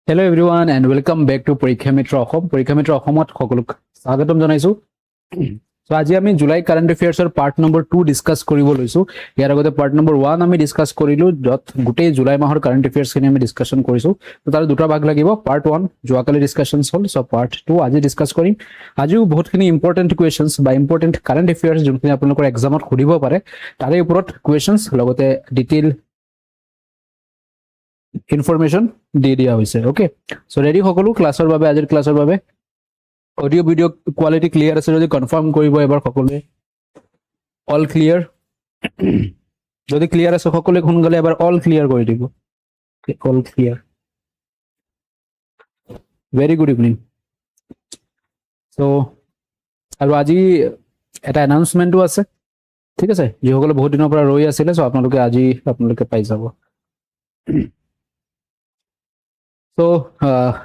Hello everyone and welcome back to Pariksha Mitra Assam. Pariksha Mitra Assamot সকলোক স্বাগতম জনাইছো। So আজি আমি July current এফেয়াৰ্সৰ পাৰ্ট নম্বৰ 2 ডিসকাস কৰিব লৈছো। ইয়াৰ আগতে পাৰ্ট নম্বৰ 1 আমি ডিসকাস কৰিলো যত গোটেই জুলাই মাহৰ কাৰেন্ট এফেয়াৰ্স খিনি আমি ডিসকাশন কৰিছো। তো তাৰ দুটা ভাগ লাগিব। পাৰ্ট 1 যোৱাকালি ডিসকাশনছ হ'ল, সো পাৰ্ট 2 আজি ডিসকাস কৰিম। আজিও বহুতখিনি ইম্পৰ্টেন্ট কোৱেশ্চনছ বা ইম্পৰ্টেন্ট কাৰেন্ট এফেয়াৰ্স যোনখিনি আপোনালোকৰ এক্সামত সুধিব পাৰে তাৰে ওপৰত কোৱেশ্চনছ লগতে ডিটেইল ইনফৰমেশন দিয়ে দিয়া হৈছে। ওকে, সো ৰেডি সকলো ক্লাসৰ বাবে আজিৰ ক্লাসৰ বাবে। অডিও ভিডিও কোৱালিটি ক্লিয়াৰ আছে যদি কনফাৰ্ম কৰিব এবাৰ সকলোৱে। অল ক্লিয়াৰ, যদি ক্লিয়াৰ আছে সকলোৱে সোনকালে এবাৰ অল ক্লিয়াৰ কৰি দিব। All clear, very good evening. So আৰু আজি এটা এনাউন্সমেন্টও আছে, ঠিক আছে, যিসকলে বহুত দিনৰ পৰা ৰৈ আছিলে। সো আপোনালোকে পাই যাব। সো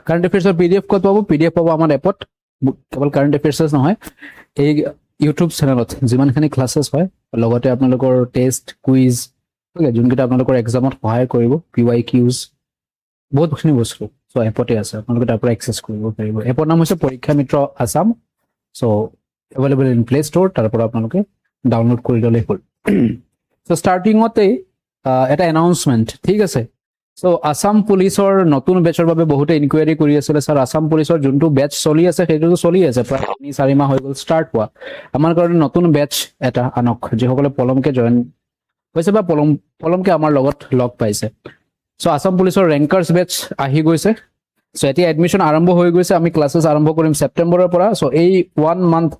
কাৰেন্ট এফেয়াৰ্সৰ পিডিএফ ক'ত পাব? পিডিএফ পাব আমাৰ এপত। কেৱল কাৰেন্ট এফেয়াৰ্স নহয়, এই ইউটিউব চেনেলত যিমানখিনি ক্লাছেছ হয় লগতে আপোনালোকৰ টেষ্ট কুইজ, ওকে, যোনকেইটা আপোনালোকৰ এক্সামত সহায় কৰিব, পিৱাই কিউজ, বহুতখিনি বস্তু সো এপতে আছে, আপোনালোকে তাৰ পৰা এক্সেছ কৰিব পাৰিব। এপৰ নাম হৈছে Pariksha Mitra Assam. So available in Play Store, তাৰ পৰা আপোনালোকে ডাউনলোড কৰি ল'লেই হ'ল। সো ষ্টাৰ্টিঙতেই এটা এনাউন্সমেণ্ট, ঠিক আছে। সো আসাম পুলিচৰ নতুন বেচৰ বাবে বহুতে ইনকুৱাৰী কৰি আছিলে। স্যাৰ, আসাম পুলিচৰ যোনটো বেচ চলি আছে সেইটোতো চলি আছে, প্ৰায় 3-4 মাহ হৈ গ'ল ষ্টাৰ্ট হোৱা। আমাৰ কাৰণে নতুন বেচ এটা আনক, যিসকলে পলমকে জইন হৈছে বা পলমকে আমাৰ লগত লগ পাইছে। সো আসাম পুলিচৰ ৰেংকাৰ্ছ বেচ আহি গৈছে। সো এতিয়া এডমিশ্যন আৰম্ভ হৈ গৈছে। আমি ক্লাছেছ আৰম্ভ কৰিম ছেপ্টেম্বৰৰ পৰা। সো এই 1 মান্থ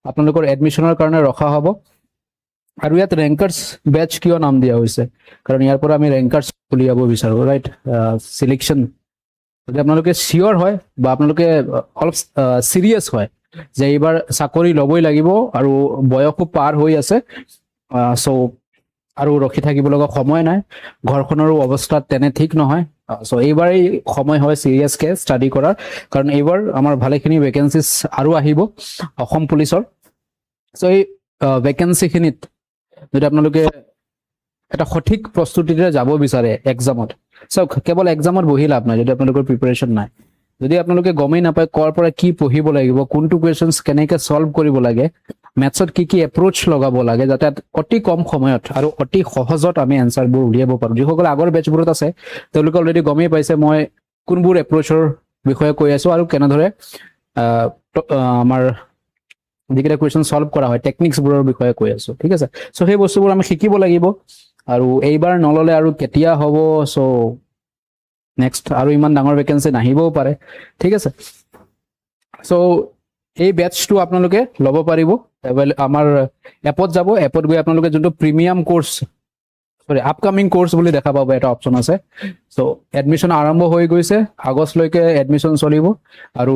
আপোনালোকৰ এডমিশ্যনৰ কাৰণে ৰখা হ'ব। আৰু ইয়াত ৰেংকাৰ্ছ বেচ কিয় নাম দিয়া হৈছে? কাৰণ ইয়াৰ পৰা আমি ৰেংকাৰ্ছ উলিয়াব বিচাৰো, ৰাইট? সিলেকশ্যন যদি আপোনালোকে চিয়ৰ হয় বা আপোনালোকে অলপ সিৰিয়াছ হয় যে এইবাৰ চাকৰি ল'বই লাগিব আৰু বয়সো পাৰ হৈ আছে, সো আৰু ৰখি থাকিব লগা সময় নাই, ঘৰখনৰো অৱস্থা তেনে ঠিক নহয়, সো এইবাৰেই সময় হয় সিৰিয়াছকে ষ্টাডি কৰাৰ। কাৰণ এইবাৰ আমাৰ ভালেখিনি ভেকেঞ্চিছ আৰু আহিব অসম পুলিচৰ। সো এই ভেকেঞ্চিখিনিত যদি আপোনালোকে এটা সঠিক প্ৰস্তুতিৰে যাব বিচাৰে এক্সামত, চাওক, কেৱল এক্সামত বহি লাভ নাই যদি আপোনালোকৰ প্ৰিপাৰেশ্যন নাই। যদি আপোনালোকে গমেই নাপায় ক'ৰ পৰা কি পঢ়িব লাগিব, কোনটো কুৱেশ্যনছ কেনেকৈ ছল্ভ কৰিব লাগে, মেথছত কি এপ্ৰ'চ লগাব লাগে, যাতে অতি কম সময়ত আৰু অতি সহজত আমি এনচাৰবোৰ উলিয়াব পাৰোঁ। যিসকলে আগৰ বেচবোৰত আছে তেওঁলোকে অলৰেডি গমেই পাইছে মই কোনবোৰ এপ্ৰ'চৰ বিষয়ে কৈ আছোঁ আৰু কেনেদৰে আমাৰ যিকেইটা কুৱেশ্যন ছল্ভ কৰা হয় টেকনিক্সবোৰৰ বিষয়ে কৈ আছোঁ, ঠিক আছে। সো সেই বস্তুবোৰ আমি শিকিব লাগিব। আৰু এইবাৰ নল'লে আৰু কেতিয়া হ'ব? সো নেক্সট আৰু ইমান ডাঙৰ ভেকেঞ্চি নাহিবও পাৰে, ঠিক আছে। সো এই বেচটো আপোনালোকে ল'ব পাৰিব। আমাৰ এপত যাব, এপত গৈ আপোনালোকে যোনটো প্ৰিমিয়াম কোৰ্চ, সৰি আপকামিং কোৰ্চ বুলি দেখা পাব, এটা অপশ্যন আছে। সো এডমিশ্যন আৰম্ভ হৈ গৈছে, আগষ্টলৈকে এডমিশ্যন চলিব আৰু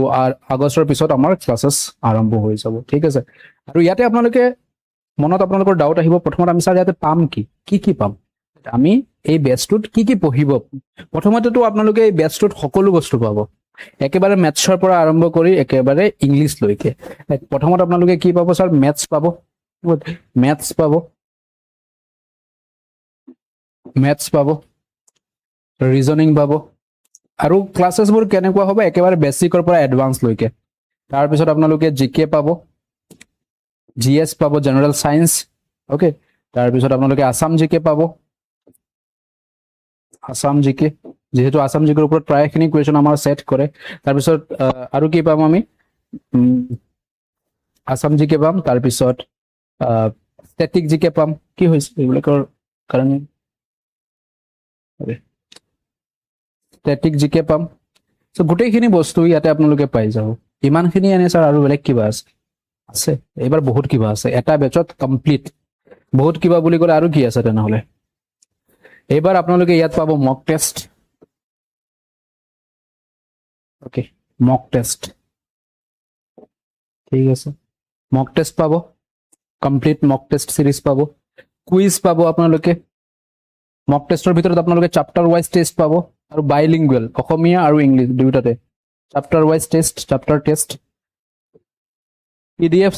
আগষ্টৰ পিছত আমাৰ ক্লাছেছ আৰম্ভ হৈ যাব, ঠিক আছে। আৰু ইয়াতে আপোনালোকে মনত আপোনালোকৰ ডাউট আহিব, প্ৰথমত আমি ছাৰ ইয়াতে পাম কি পাম? আমি এই বেচটোত কি পঢ়িব? প্ৰথমতেতো আপোনালোকে এই বেচটোত সকলো বস্তু পাব, একেবাৰে মেথছৰ পৰা আৰম্ভ কৰি একেবাৰে ইংলিছলৈকে। প্ৰথমত আপোনালোকে কি পাব ছাৰ? মেথছ পাব, ৰিজনিং পাব। আৰু ক্লাছেছবোৰ কেনেকুৱা হ'ব? একেবাৰে বেছিকৰ পৰা এডভান্সলৈকে। তাৰপিছত আপোনালোকে জিকে পাব, জিএছ পাব, জেনেৰেল সায়েন্স, ওকে। তাৰপিছত আপোনালোকে আসাম জিকে পাব, আসাম জিকে, যেহেতু আসাম জিকেৰ ওপৰত প্ৰায়খিনি কুৱেশ্যন আমাৰ সেট কৰে। তাৰপিছত আৰু কি পাম আমি? আসাম জিকে পাম, তাৰপিছত ষ্টেটিক জিকে পাম। কি হৈছে এইবিলাকৰ কাৰণে? ষ্টেটিক জিকে পাম। সো গোটেইখিনি বস্তু ইয়াতে আপোনালোকে পাই যাব। ইমানখিনি এনে ছাৰ আৰু বেলেগ কিবা আছে? এইবাৰ বহুত কিবা আছে, এটা বেচত কমপ্লিট। বহুত কিবা বুলি ক'লে আৰু কি আছে তেনেহ'লে? এইবাৰ আপোনালোকে ইয়াত পাব মক টেষ্ট, ওকে, মক টেষ্ট, ঠিক আছে। মক টেষ্ট পাব, কমপ্লিট মক টেষ্ট সিৰিজ পাব, কুইজ পাব আপোনালোকে। মক টেষ্টৰ ভিতৰত আপোনালোকে চাপ্টাৰ ৱাইজ টেষ্ট পাব আৰু বাইলিংগুৱেল, অসমীয়া আৰু ইংলিছ দুয়োটাতে চাপ্টাৰ ৱাইজ টেষ্ট, চাপ্টাৰ টেষ্ট, PDF,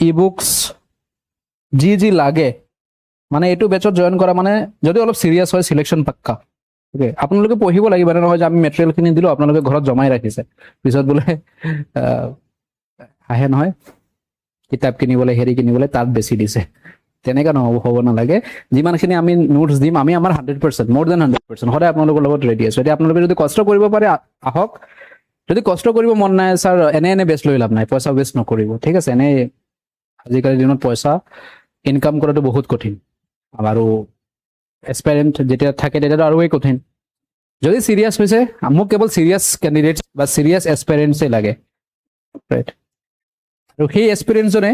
ই বুকছ, যি লাগে। মানে এইটো বেচত জইন কৰা মানে যদি অলপ সিৰিয়াছ হয়, সিলেকশ্যন পাক্কা। ওকে আপোনালোকে পঢ়িব লাগিব, এনে নহয় যে আমি মেটেৰিয়েলখিনি দিলোঁ আপোনালোকে ঘৰত জমাই ৰাখিছে, পিছত বোলে আহে নহয় কিতাপ কিনিবলৈ হেৰি কিনিবলৈ তাত বেছি দিছে, তেনেকুৱা হ'ব নালাগে। যিমানখিনি আমি নোটছ দিম আমি আমাৰ 100%, মোৰ দেন 100% সদায় আপোনালোকৰ লগত ৰেডি আছোঁ। এতিয়া আপোনালোকে যদি কষ্ট কৰিব পাৰে আহক, যদি কষ্ট কৰিব মন নাই ছাৰ এনে বেষ্ট লৈ লাভ নাই, পইচা ৱেষ্ট নকৰিব, ঠিক আছে। এনেই আজিকালিৰ দিনত পইচা ইনকাম কৰাটো বহুত কঠিন, আৰু এক্সপেৰিয়েন্স যেতিয়া থাকে তেতিয়াতো আৰুৱেই কঠিন। যদি চিৰিয়াছ হৈছে, মোক কেৱল চিৰিয়াছ কেণ্ডিডেটছ বা চিৰিয়াছ এক্সপেৰিয়েন্সেই লাগে, ৰাইট। আৰু সেই এক্সপেৰিয়েন্সজনে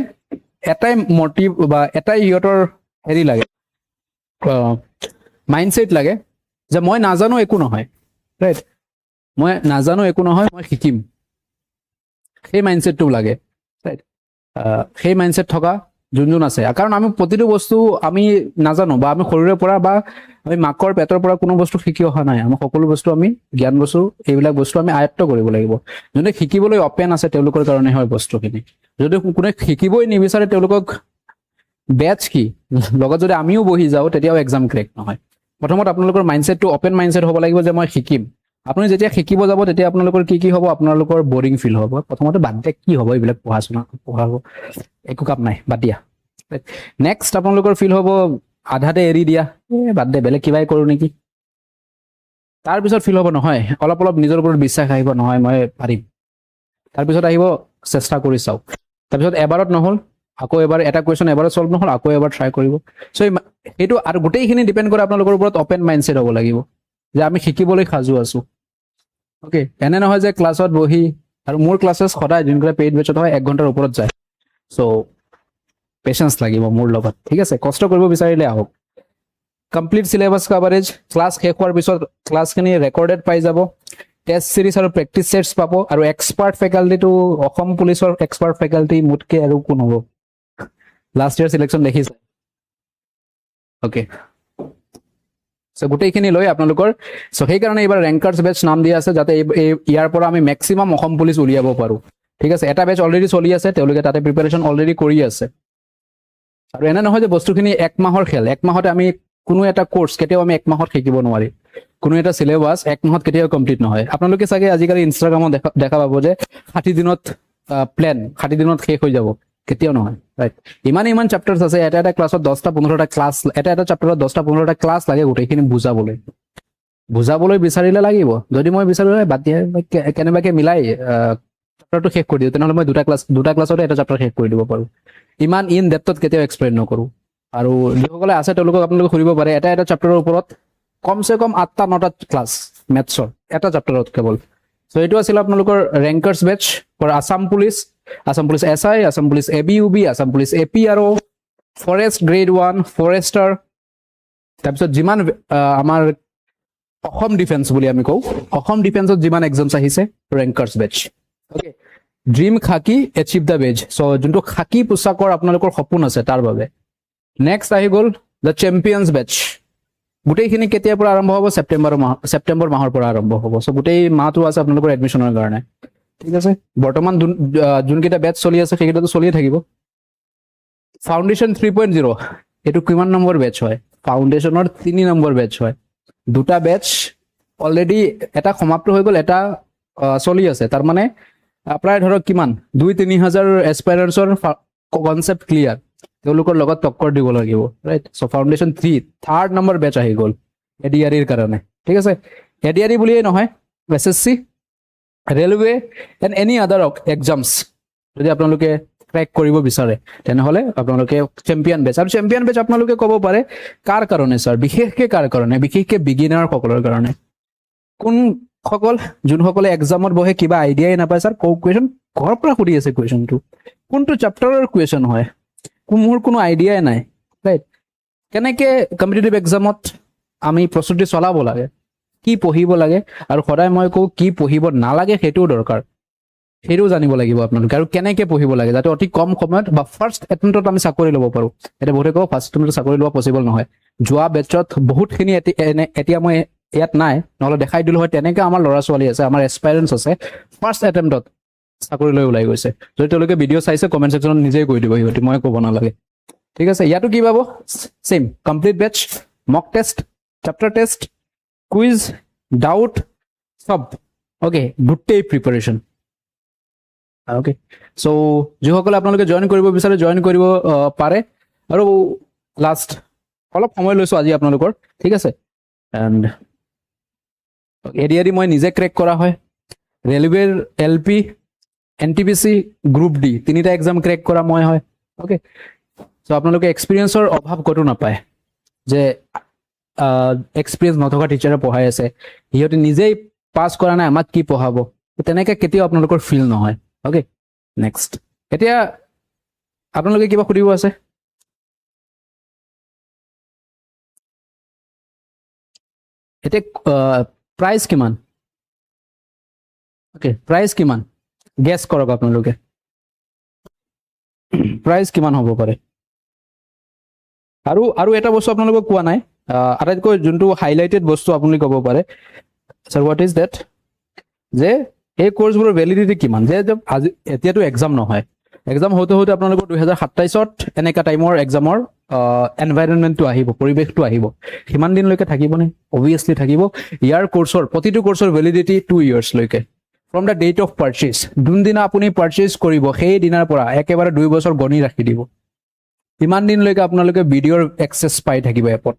এটাই মটিভ বা এটাই সিহঁতৰ হেৰি লাগে, মাইণ্ডছেট লাগে যে মই নাজানো একো নহয়, ৰাইট, মই নাজানো একো নহয়, মই শিকিম, সেই মাইণ্ডছেটটো লাগে, ৰাইট। সেই মাইণ্ডছেট থকা যোন আছে, কাৰণ আমি প্ৰতিটো বস্তু আমি নাজানো, বা আমি সৰুৰে পৰা বা আমি মাকৰ পেটৰ পৰা কোনো বস্তু শিকি অহা নাই, আমাৰ সকলো বস্তু আমি জ্ঞান বস্তু এইবিলাক বস্তু আমি আয়ত্ব কৰিব লাগিব। যোনে শিকিবলৈ অপেন আছে তেওঁলোকৰ কাৰণে হয় বস্তুখিনি। যদি কোনে শিকিবই নিবিচাৰে তেওঁলোকক বেচ কি লগত যদি আমিও বহি যাওঁ তেতিয়াও এক্সাম ক্ৰেক নহয়। প্ৰথমত আপোনালোকৰ মাইণ্ডছেটটো অপেন মাইণ্ডছেট হ'ব লাগিব যে মই শিকিম। আপুনি যেতিয়া শিকিব যাব তেতিয়া আপোনালোকৰ কি হ'ব, আপোনালোকৰ বৰিং ফিল হ'ব। প্ৰথমতে বাদ দিয়া কি হ'ব এইবিলাক পঢ়া একো কাম নাই, বাদ দিয়া। নেক্সট আপোনালোকৰ ফিল হ'ব আধাতে এৰি দিয়া, বাদ দে বেলেগ কিবাই কৰোঁ নেকি। তাৰপিছত ফিল হ'ব নহয়, অলপ নিজৰ ওপৰত বিশ্বাস আহিব, নহয় মই পাৰিম। তাৰপিছত আহিব চেষ্টা কৰি চাওক। তাৰপিছত এবাৰত নহ'ল আকৌ এবাৰ, এটা কুৱেশ্যন এবাৰত চল্ভ নহ'ল আকৌ এবাৰ ট্ৰাই কৰিব। চ' সেইটো আৰু গোটেইখিনি ডিপেণ্ড কৰে আপোনালোকৰ ওপৰত অপেন মাইণ্ডছেট হ'ব লাগিব যে আমি শিকিবলৈ সাজু আছোঁ। অ'কে, এনে নহয় যে ক্লাছত বহি, আৰু মোৰ ক্লাছেছ সদায় যোনকেইটা পেইড বেচত হয় 1 ঘণ্টাৰ ওপৰত যায়। চ' পেচেঞ্চ লাগিব মোৰ লগত, ঠিক আছে। কষ্ট কৰিব বিচাৰিলে আহক। কমপ্লিট চিলেবাছ কাভাৰেজ, ক্লাছ শেষ হোৱাৰ পিছত ক্লাছখিনি ৰেকৰ্ডেড পাই যাব, টেষ্ট চিৰিজ আৰু প্ৰেক্টিচ ছেটছ পাব, আৰু এক্সপাৰ্ট ফেকাল্টিটো অসম পুলিচৰ এক্সপাৰ্ট ফেকাল্টি মোতকে আৰু কোন হ'ব, লাষ্ট ইয়াৰ চিলেকশ্যন দেখিছে। অ'কে, চ' গোটেইখিনি লৈ আপোনালোকৰ, চ' সেইকাৰণে এইবাৰ ৰেংকাৰ্ছ বেচ নাম দিয়া আছে, যাতে ইয়াৰ পৰা আমি মেক্সিমাম অসম পুলিচ উলিয়াব পাৰোঁ, ঠিক আছে। এটা বেচ অলৰেডি চলি আছে, তেওঁলোকে তাতে প্ৰিপাৰেশ্যন অলৰেডি কৰি আছে। আৰু এনে নহয় যে বস্তুখিনি 1 মাহৰ খেল, 1 মাহতে আমি কোনো এটা কোৰ্চ কেতিয়াও আমি 1 মাহত শিকিব নোৱাৰি, কোনো এটা চিলেবাছ 1 মাহত কেতিয়াও কমপ্লিট নহয়। আপোনালোকে চাগে আজিকালি ইনষ্টাগ্ৰামত দেখা পাব যে 60 দিনত প্লেন, 60 দিনত শেষ হৈ যাব, কেতিয়াও নহয়, ৰাইট। ইমান চেপ্টাৰ্ছ আছে, এটা ক্লাছত 10টা 15টা ক্লাছ, এটা চেপ্টাৰত 10টা 15টা ক্লাছ লাগে গোটেইখিনি বুজাবলৈ বিচাৰিলে লাগিব। যদি মই বিচাৰোঁ বাদ দিয়ে কেনেবাকৈ মিলাই চেপ্টাৰটো শেষ কৰি দিওঁ, তেনেহ'লে মই দুটা ক্লাছতে এটা চেপ্টাৰ শেষ কৰি দিব পাৰোঁ। ইমান ইন ডেপথত কেতিয়াও এক্সপ্লেইন নকৰোঁ। আৰু যিসকলে আছে তেওঁলোকক আপোনালোকে সুধিব পাৰে, এটা চেপ্টাৰৰ ওপৰত কমচে কম 8টা 9টা ক্লাছ মেথছৰ এটা চেপ্টাৰত কেৱল। চ' এইটো আছিল আপোনালোকৰ rankers batch for Assam police SI, Assam police ABUB, Assam police APRO, forest grade 1, forester, তাৰপিছত যিমান আমাৰ অসম ডিফেন্স বুলি আমি কওঁ, অসম ডিফেন্সত যিমান এক্সামছ আহিছে rankers batch. Okay, dream khaki achieve the badge, so' যোনটো খাকি পোচাকৰ আপোনালোকৰ সপোন আছে তাৰ বাবে। নেক্সট আহি গ'ল দ্য চেম্পিয়নছ বেচ। গোটেইখিনি কেতিয়াৰ পৰা আৰম্ভ হ'ব, ছেপ্টেম্বৰ মাহৰ পৰা আৰম্ভ হ'ব। চ' গোটেই মাহটো আছে আপোনালোকৰ এডমিশ্যনৰ কাৰণে, ঠিক আছে। বৰ্তমান যোনকেইটা বেচ চলি আছে সেইকেইটাতো চলিয়ে থাকিব। ফাউণ্ডেশ্যন 3.0, এইটো কিমান নম্বৰ বেচ হয়? ফাউণ্ডেশ্যনৰ 3 নম্বৰ বেচ হয়। 2টা বেচ অলৰেডি, এটা সমাপ্ত হৈ গ'ল, এটা চলি আছে। তাৰমানে প্ৰায় ধৰক কিমান 2-3 হাজাৰ এছপাইৰেণ্টছৰ কনচেপ্ট ক্লিয়াৰ, তেওঁলোকৰ লগত টক্কৰ দিব লাগিব, ৰাইট। চ' ফাউণ্ডেশ্যন 3 থাৰ্ড নম্বৰ বেচ আহি গ'ল ADREৰ কাৰণে, ঠিক আছে। ADRE বুলিয়েই নহয়, SSC, railway and any other exams যদি আপোনালোকে ক্ৰেক কৰিব বিচাৰে তেনেহ'লে আপোনালোকে চেম্পিয়ন বেচ। আৰু চেম্পিয়ন বেচ আপোনালোকে ক'ব পাৰে কাৰ কাৰণে ছাৰ, বিশেষকৈ কাৰ কাৰণে? বিশেষকৈ বিগিনাৰসকলৰ কাৰণে। কোনসকল? যোনসকলে এক্সামত বহে কিবা আইডিয়াই নাপায়, ছাৰ কুৱেশ্যন ঘৰৰ পৰা সুধি আছে, কুৱেশ্যনটো কোনটো চেপ্টাৰৰ কুৱেশ্যন হয়, মোৰ কোনো আইডিয়াই নাই, ৰাইট। কেনেকৈ কম্পিটিটিভ এক্সামত আমি প্ৰস্তুতি চলাব লাগে, কি পঢ়িব লাগে, আৰু সদায় মই কওঁ কি পঢ়িব নালাগে সেইটোও দৰকাৰ, সেইটোও জানিব লাগিব আপোনালোকে। আৰু কেনেকৈ পঢ়িব লাগে যাতে অতি কম সময়ত বা ফাৰ্ষ্ট এটেম্পটত আমি চাকৰি ল'ব পাৰোঁ। এতিয়া বহুতে কওঁ ফাৰ্ষ্ট এটেম্পটত চাকৰি লোৱা পচিবল নহয়। যোৱা বেচত বহুতখিনি এতিয়া মই ইয়াত নাই, নহ'লে দেখাই দিলোঁ হয়। তেনেকৈ আমাৰ ল'ৰা ছোৱালী আছে, আমাৰ এছপাইৰেণ্টছ আছে, ফাৰ্ষ্ট এটেম্পটত চাকৰি লৈ ওলাই গৈছে। যদি তেওঁলোকে ভিডিঅ' চাইছে কমেণ্ট ছেকশ্যনত নিজেই কৈ দিব, সিহঁতি মই ক'ব নালাগে, ঠিক আছে। ইয়াতো কি পাব? Same complete batch, mock test, chapter test, quiz doubt সব ওকে গোটেই প্ৰিপাৰেশ্যন ওকে চ' যিসকলে আপোনালোকে জইন কৰিব বিচাৰে জইন কৰিব পাৰে আৰু লাষ্ট অলপ সময় লৈছোঁ আজি আপোনালোকৰ ঠিক আছে এণ্ড ADRE মই নিজে ক্ৰেক কৰা হয় ৰেলৱেৰ LP NTPC গ্ৰুপ D তিনিটা এক্সাম ক্ৰেক কৰা মই হয় ওকে চ' আপোনালোকে এক্সপিৰিয়েঞ্চৰ অভাৱ ক'তো নাপায় যে এক্সপিৰিয়েঞ্চ নথকা টিচাৰে পঢ়াই আছে সিহঁতে নিজেই পাছ কৰা নাই আমাক কি পঢ়াব তেনেকৈ কেতিয়াও আপোনালোকৰ ফিল নহয় ওকে নেক্সট এতিয়া আপোনালোকে কিবা সুধিব আছে এতিয়া প্ৰাইচ কিমান ওকে প্ৰাইচ কিমান গেছ কৰক আপোনালোকে প্ৰাইচ কিমান হ'ব পাৰে আৰু এটা বস্তু আপোনালোকক কোৱা নাই আটাইতকৈ যোনটো হাইলাইটেড বস্তু আপুনি ক'ব পাৰে ছাৰ হোৱাট ইজ ডেট যে এই কোৰ্ছবোৰৰ ভেলিডিটি কিমান যে আজি এতিয়াতো এক্সাম নহয় এক্সাম হওঁতে হওঁতে আপোনালোকৰ 2027ত এনেকুৱা টাইমৰ এক্সামৰ এনভাইৰনমেণ্টটো আহিব পৰিৱেশটো আহিব সিমান দিনলৈকে থাকিবনে অবভিয়াছলি থাকিব ইয়াৰ কোৰ্ছৰ প্ৰতিটো কোৰ্ছৰ ভেলিডিটি 2 ইয়াৰ্ছলৈকে from the date of purchase যোনদিনা আপুনি পাৰ্চেজ কৰিব সেই দিনাৰ পৰা একেবাৰে 2 বছৰ গণি ৰাখি দিব ইমান দিনলৈকে আপোনালোকে ভিডিঅ'ৰ এক্সেছ পাই থাকিব এপত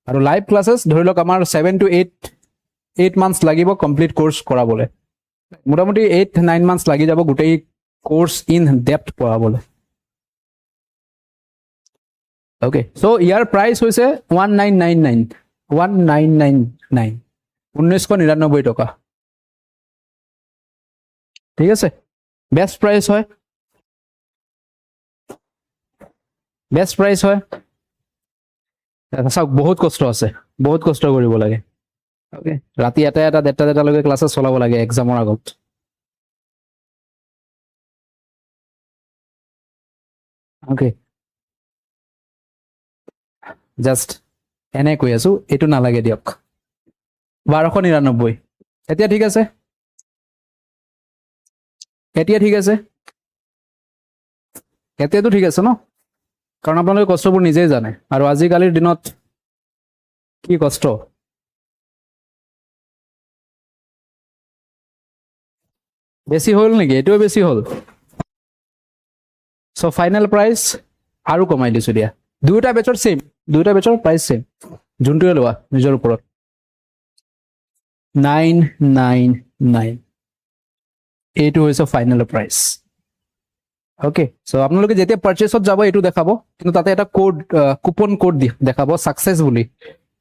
আৰু লাইভ ক্লাছেছ ধৰি লওক আমাৰ 7 to 8 মান্থছ লাগিব কমপ্লিট কোৰ্ছ কৰাবলৈ মোটামুটি 8-9 মান্থছ লাগি যাব গোটেই কোৰ্ছ ইন ডেপ্থ পঢ়াবলৈ ওকে চ' ইয়াৰ প্ৰাইচ হৈছে 1999 টকা ঠিক আছে বেষ্ট প্ৰাইচ হয় চাওক বহুত কষ্ট আছে বহুত কষ্ট কৰিব লাগে ওকে ৰাতি এটা দেৰটালৈকে ক্লাছেছ চলাব লাগে এক্সামৰ আগত ওকে জাষ্ট এনে কৈ আছো এইটো নালাগে দিয়ক 1299 এতিয়া ঠিক আছে এতিয়াতো ঠিক আছে ন কাৰণ আপোনালোকে কষ্টবোৰ নিজেই জানে আৰু আজিকালিৰ দিনত কি কষ্ট বেছি হ'ল নেকি এইটোৱে বেছি হ'ল চ' ফাইনেল প্ৰাইচ আৰু কমাই দিছোঁ দিয়া দুয়োটা বেচৰ প্ৰাইচ ছেম যোনটোৱে লোৱা নিজৰ ওপৰত 999 এইটো হৈছে ফাইনেল প্ৰাইচ ওকে চ' আপোনালোকে যেতিয়া পাৰ্চেছত যাব এইটো দেখাব কিন্তু তাতে এটা কুপন কোড দেখাব ছাকচেছ বুলি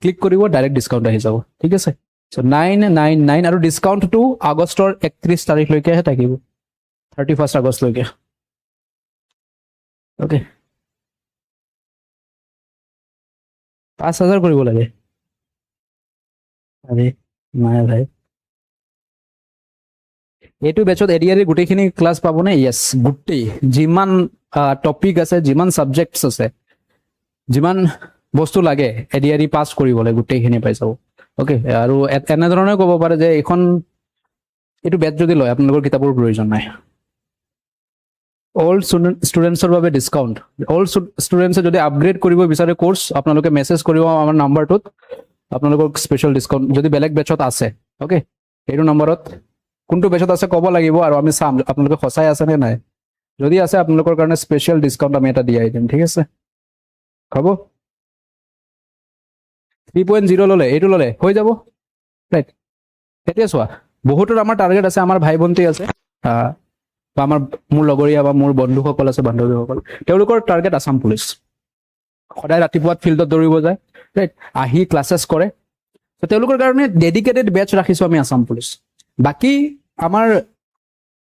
ক্লিক কৰিব ডাইৰেক্ট ডিছকাউণ্ট আহি যাব ঠিক আছে চ' 999 আৰু ডিছকাউণ্টটো আগষ্টৰ 31 তাৰিখলৈকেহে থাকিব 31 আগষ্টলৈকে ওকে 5000 কৰিব লাগে আৰে নাই ভাই এইটো বেচত ADRE গোটেইখিনি ক্লাছ পাবনে ইয়েছ গোটেই যিমান টপিক আছে যিমান ছাবজেক্টছ আছে যিমান বস্তু লাগে ADRE পাছ কৰিবলৈ গোটেইখিনি পাই যাব ওকে আৰু এনেধৰণে ক'ব পাৰে যে এইটো বেচ যদি লয় আপোনালোকৰ কিতাপৰ প্ৰয়োজন নাই অল্ড ষ্টুডেণ্টছৰ বাবে ডিছকাউণ্ট অল্ড ষ্টুডেণ্টছে যদি আপগ্ৰেড কৰিব বিচাৰে কোৰ্ছ আপোনালোকে মেছেজ কৰিব আমাৰ নাম্বাৰটোত আপোনালোকক স্পেচিয়েল ডিছকাউণ্ট যদি বেলেগ বেচত আছে ওকে এইটো নম্বৰত কোনটো বেচত আছে ক'ব লাগিব আৰু আমি চাম আপোনালোকে সঁচাই আছে নে নাই যদি আছে আপোনালোকৰ কাৰণে স্পেচিয়েল ডিছকাউণ্ট আমি এটা দিয়াই দিম ঠিক আছে হ'ব 3.0 ল'লে এইটো ল'লে হৈ যাব ৰাইট এতিয়া চোৱা বহুতৰ আমাৰ টাৰ্গেট আছে আমাৰ ভাই ভণ্টি আছে বা মোৰ লগৰীয়া বা মোৰ বন্ধুসকল আছে বান্ধৱীসকল তেওঁলোকৰ টাৰ্গেট আছাম পুলিচ সদায় ৰাতিপুৱা ফিল্ডত দৌৰিব যায় ৰাইট আহি ক্লাছেছ কৰে তো তেওঁলোকৰ কাৰণে ডেডিকেটেড বেচ ৰাখিছোঁ আমি আছাম পুলিচ বাকী আমাৰ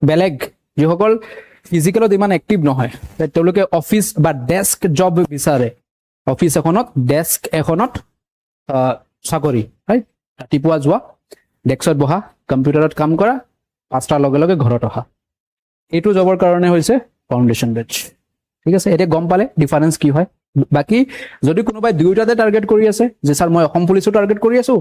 বেলেগ যিসকল ফিজিকেলত ইমান এক্টিভ নহয় তেওঁলোকে অফিচ বা ডেস্ক জব বিচাৰে অফিচ এখনত চাকৰি ৰাইট ৰাতিপুৱা যোৱা ডেস্কত বহা কম্পিউটাৰত কাম কৰা 5টাৰ লগে লগে ঘৰত অহা এইটো জবৰ কাৰণে হৈছে ফাউণ্ডেশ্যন বেচ ঠিক আছে এতিয়া গম পালে ডিফাৰেঞ্চ কি হয় বাকি যদি কোনোবাই দুয়োটাতে টাৰ্গেট কৰি আছে যে স্যাৰ মই অসম পুলিচো টাৰ্গেট কৰি আছো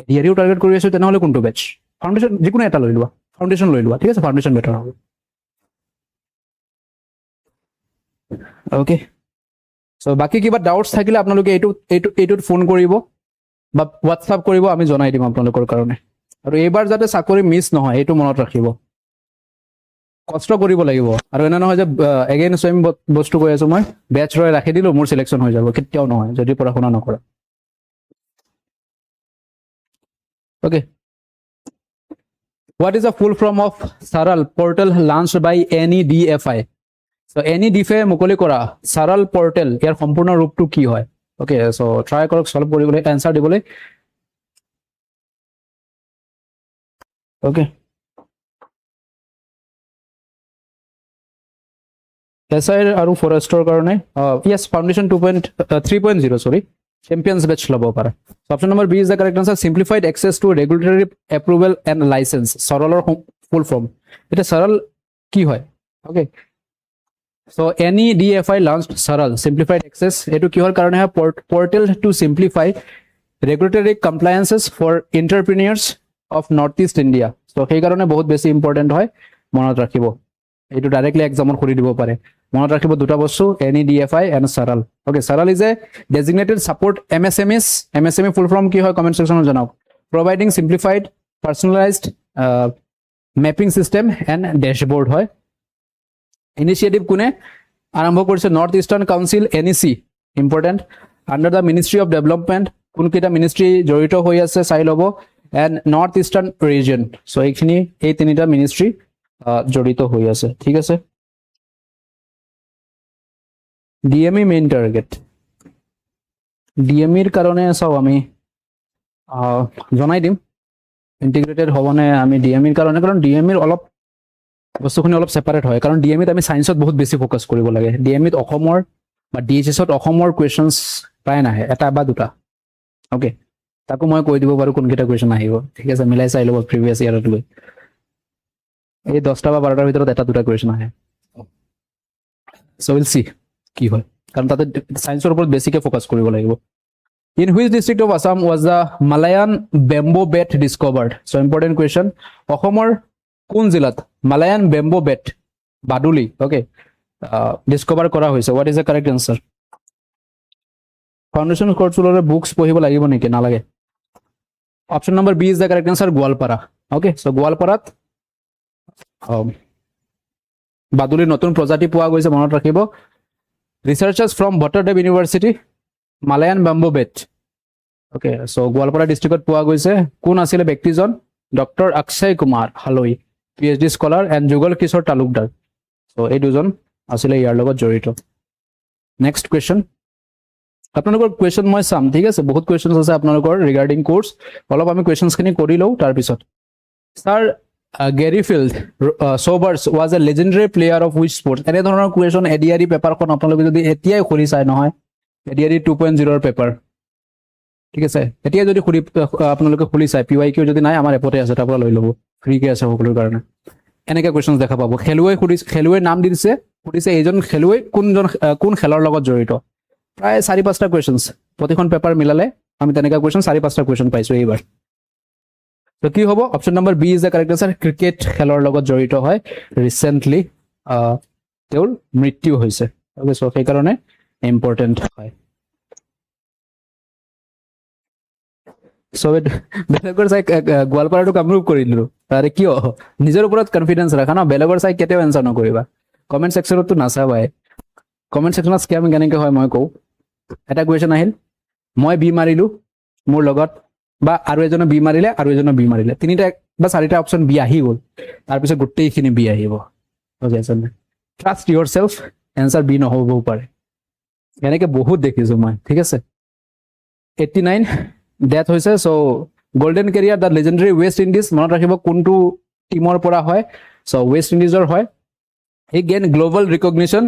ADREও টাৰ্গেট কৰি আছো তেনেহলে কোনটো বেচ ফাউণ্ডেশ্যন যিকোনো এটা লৈ লোৱা ফাউণ্ডেশ্যন লৈ লোৱা ঠিক আছে ফাউণ্ডেশ্যন বেটাৰ হ'ব ওকে সো বাকি কিবা ডাউটছ থাকিলে আপোনালোকে এইটোত ফোন কৰিব বা হোৱাটছআপ কৰিব, আমি জনাই দিম আপোনালোকৰ কাৰণে। আৰু এইবাৰ যাতে চাকৰি মিছ নহয় এইটো মনত ৰাখিব, কষ্ট কৰিব লাগিব। আৰু এনে নহয় যে এগেইন চেম বস্তু কৈ আছো মই, বেচ ৰয় ৰাখি দিলো মোৰ চিলেকশ্যন হৈ যাব, কেতিয়াও নহয় যদি পঢ়া শুনা নকৰা। Okay. What is the full form of Saral portal launched by NEDFI? So NEDFI মুকলি কৰা Saral portal ইয়াৰ সম্পূৰ্ণ ৰূপটো কি হয়? Okay, so try কৰক সলভ কৰিবলৈ, এনসাৰ দিবলৈ। Okay. SI আৰু ফৰেষ্টৰ কাৰণে yes foundation 3.0 sorry champions batch লব পাৰা। So option number B is the correct answer. Simplified access to regulatory approval and license. Saralar full form. এটা Saral কি হয়? Okay. So NEDFI launched Saral simplified access. এটো কিহৰ কাৰণে হয়? Portal to simplify regulatory compliances for entrepreneurs of Northeast India. So সেই কাৰণে বহুত বেছি ইম্পৰ্টেন্ট হয়, মনত ৰাখিব। এইটো ডাইৰেক্টলি এক্সামত কৰি দিব পাৰে। মনত ৰাখিব দুটা বস্তু, NEDFI and Saral. Okay, Saral is a designated support MSMEs. MSME full form কি হয় কমেন্ট সেকশনত জনাওক। Providing simplified personalized mapping system and dashboard হয়। ইনিশিয়েটিভ কোনে আৰম্ভ কৰিছে? North eastern council NEC, important. Under the ministry of development, কোন কেইটা ministry জড়িত হৈ আছে চাই ল'ব। এণ্ড নৰ্থ ইষ্টাৰ্ণ ৰিজন, চ' এইখিনি এই তিনিটা মিনিষ্ট্ৰি জড়িত হৈ আছে, ঠিক আছে। DME মেইন টাৰ্গেট, DMEৰ কাৰণে চাওঁ আমি জনাই দিম ইণ্টিগ্ৰেটেড হ'বনে আমি DMEৰ কাৰণে, কাৰণ DMEৰ অলপ বস্তুখিনি অলপ ছেপাৰেট হয়, কাৰণ DMEত আমি ছায়েন্সত বহুত বেছি ফ'কাছ কৰিব লাগে। DMEত অসমৰ বা DHSত অসমৰ কুৱেশ্যনছ প্ৰায় নাহে, এটা বা দুটা। অ'কে, তাকো মই কৈ দিব পাৰোঁ কোনকেইটা কুৱেশ্যন আহিব, ঠিক আছে, মিলাই চাই ল'ব প্ৰিভিয়াছ ইয়াৰত গৈ। এই 10টা বা 12টাৰ ভিতৰত এটা দুটা কুৱেশ্যন আহে। চ' উইল চি কি হয়, কাৰণ তাতে ছায়েন্সৰ ওপৰত বেছিকৈ ফ'কাছ কৰিব লাগিব। In which district of Assam was the Malayan bamboo bat discovered? So important question. অসমৰ কোন জিলাত মালায়ান বেম্বো বেট বাদুলি ডিস্কভাৰ কৰা হৈছে? What is the correct answer? Foundation কৰ্চৰ বুকছ পঢ়িব লাগিব নেকি? নালাগে। Option number B is the correct answer, Goalpara. Okay, so' গোৱালপাৰাত বাদুলিৰ নতুন প্ৰজাতি পোৱা গৈছে, মনত ৰাখিব। ৰিচাৰ্চাৰ্ছ ফ্ৰম বটাৰডেভ university, Malayan bamboo bat. Okay, so' Goalpara ডিষ্ট্ৰিক্টত পোৱা গৈছে। কোন আছিলে ব্যক্তিজন? Doctor Akshay Kumar Haloi, PhD scholar, and Jugal Kishore Talukdar. So' এই দুজন আছিলে ইয়াৰ লগত জড়িত। নেক্সট কুৱেশ্যন, আপোনালোকৰ কুৱেশ্যন মই চাম, ঠিক আছে, বহুত কুৱেশ্যন আছে আপোনালোকৰ ৰিগাৰ্ডিং কোৰ্চ। অলপ আমি কুৱেশ্যনছখিনি কৰি লওঁ তাৰপিছত। Sir Garfield Sobers was a legendary player of which sports? এনেধৰণৰ কুৱেশ্যন ADRE পেপাৰখন আপোনালোকে যদি এতিয়াই খুলি চাই নহয়, ADRE 2.0 পেপাৰ, ঠিক আছে, এতিয়াই যদি আপোনালোকে খুলি চাই, PYQ যদি নাই আমাৰ এপতে আছে, তাৰ পৰা লৈ ল'ব, ফ্ৰীকে আছে সকলোৰ কাৰণে। এনেকৈ কুৱেশ্যন দেখা পাব। খেলুৱৈ খেলুৱৈৰ নাম দি দিছে, সুধিছে এইজন খেলুৱৈ কোন খেলৰ লগত জড়িত? প্ৰায় 4-5টা কুৱেশ্যনছ প্ৰতিখন পেপাৰ মিলালে আমি তেনেকুৱা কুৱেশ্যন 4-5টা কুৱেশ্যন পাইছোঁ এইবাৰ। তো কি হ'ব? Option number B is the correct answer. Cricket খেলৰ লগত জড়িত হয়, ৰিচেণ্টলি তেওঁৰ মৃত্যু হৈছে। অ'কে, চ' সেইকাৰণে ইম্পৰ্টেণ্ট হয়। চ' বেলেগৰ চাই গোৱালপাৰাটো কামৰূপ কৰি দিলোঁ, আৰে কিয়? নিজৰ ওপৰত কনফিডেঞ্চ ৰাখা ন, বেলেগৰ চাই কেতিয়াও এনচাৰ নকৰিবা। কমেণ্ট ছেকশ্যনততো নাচাবাই, কমেণ্ট ছেকশ্যনত স্কেম কেনেকৈ হয় মই কওঁ। এটা কুৱেশ্যন আহিল, মই বি মাৰিলোঁ, মোৰ লগত বা আৰু এজনে বি মাৰিলে, আৰু এজনে বি মাৰিলে, 3টা বা 4টা অপশ্যন বি আহি গ'ল, তাৰপিছত গোটেইখিনি বি আহিব। অ'কে, ট্ৰাষ্ট ইয়ৰ চেল্ফ, এনচাৰ বি নহ'বও পাৰে, এনেকৈ বহুত দেখিছোঁ মই, ঠিক আছে। 89 ডেথ হৈছে। So' golden career the legendary West Indies, মনত ৰাখিব কোনটো টিমৰ পৰা হয়? চ' ৱেষ্ট ইণ্ডিজৰ হয়। He gain global recognition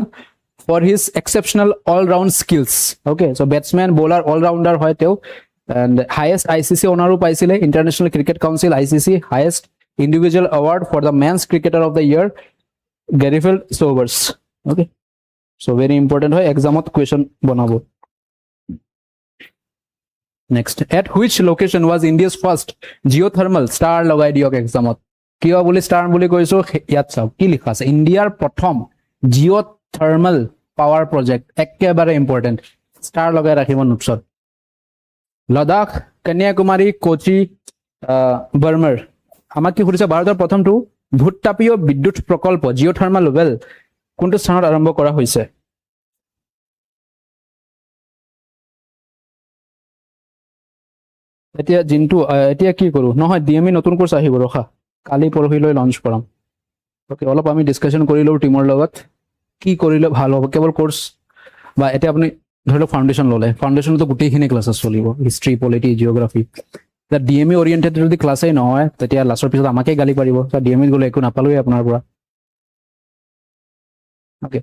for his exceptional all round skills. Okay, so' batsmen bowler all rounder হয় তেওঁ। এণ্ড হায়েষ্ট ICC অনাৰো পাইছিলে, International Cricket Council ICC highest individual award for the men's cricketer of the year, Garfield Sobers. Okay, so' very important হয়, এক্সামত question বনাব। Next, at which location was India's first geothermal? Star লগাই দিয়ক এক্সামত। কিয় বুলি star বুলি কৈছোঁ, ইয়াত চাওক কি লিখা আছে, ইণ্ডিয়াৰ প্ৰথম জিঅ'থাৰ্মেল পাৱাৰ প্ৰজেক্ট, একেবাৰে ইম্পৰ্টেণ্ট, ষ্টাৰ লগাই ৰাখিব নোটছত। লাডাখ, কন্যাকুমাৰী, কোচি, বাৰ্মাৰ। আমাক কি সুধিছে ভাৰতৰ প্ৰথমটো ভূতাপীয় বিদ্যুৎ প্ৰকল্প জিঅ'থাৰ্মাল ৱেল কোনটো স্থানত আৰম্ভ কৰা হৈছে? এতিয়া জিন্তু এতিয়া কি কৰো নহয় ডিএমই নতুন কোৰ্স আহিব ৰখা কালি পৰহিলৈ লঞ্চ কৰাম ওকে অলপ আমি ডিসকাশন কৰি লও টিমৰ লগত কি কৰিলে ভাল হ'ব কেৱল কোৰ্স বা এতিয়া আপুনি ধৰি লওক ফাউন্ডেশন ললে ফাউন্ডেশনটো গোটেইখিনি ক্লাसेस চলিব হিষ্ট্ৰি পলিটি জিওগ্ৰাফি দা ডিএমই ওৰিয়েন্টেড যদি ক্লাছেই নহয় তেতিয়া লাষ্টৰ পিছত আমাকে গালি পাৰিব ডিএমই গলে একো নাপালোই আপোনাৰ পৰা okay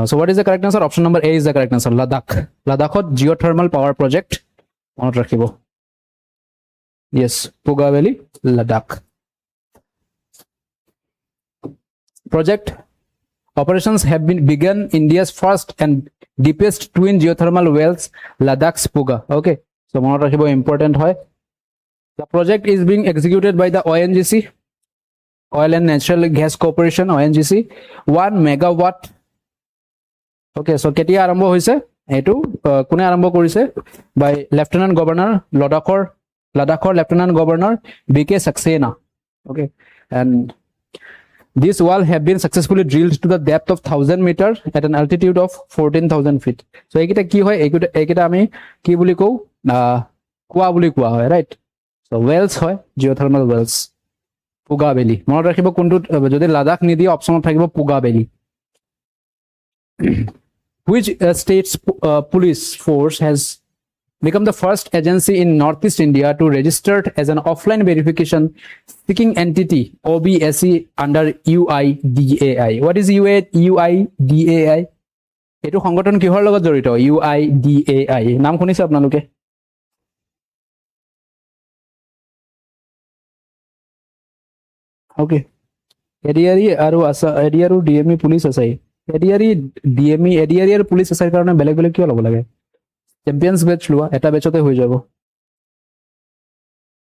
so what is the correct answer option number A is the correct answer Ladakhot geothermal power project মনত ৰাখিব yes Puga Valley Ladakh project operations have been begun India's first and deepest twin geothermal wells Ladakh's Puga okay so মনত ৰাখিব important হয় the project is being executed by the ONGC Oil and Natural Gas Corporation ONGC 1 megawatt okay so কেতিয়া আৰম্ভ হৈছে এটো কোনে আৰম্ভ কৰিছে বাই লেফটেনেন্ট গভৰ্ণৰ লাডাখৰ লেফটেনেন্ট গভৰ্ণৰ বিকে Saxena okay and this wall have been successfully drilled to the depth of 1000 meter at an altitude of 14000 feet so এইকিটা কি হয় এইকিটা আমি কি বুলি কও কুয়া বুলি কোৱা হয় right so wells হয় geothermal wells পুগা ভেলি মনত ৰাখিব কোনটো যদি লাডাখ নিদি অপচনত থাকিব Puga valley which state's police force has become the first agency in Northeast India to register as an offline verification seeking entity OBSE under UIDAI what is UIDAI etu সংগঠন কিহৰ লগত জড়িত UIDAI নাম শুনিছে আপোনালোকে okay ADRE আৰু DME police আছে ADRE DME ADRE আৰু পুলিচ আছে কাৰণে বেলেগ বেলেগ কিয় লব লাগে চ্যাম্পিয়নস বেচ লোৱা এটা বেচতে হৈ যাব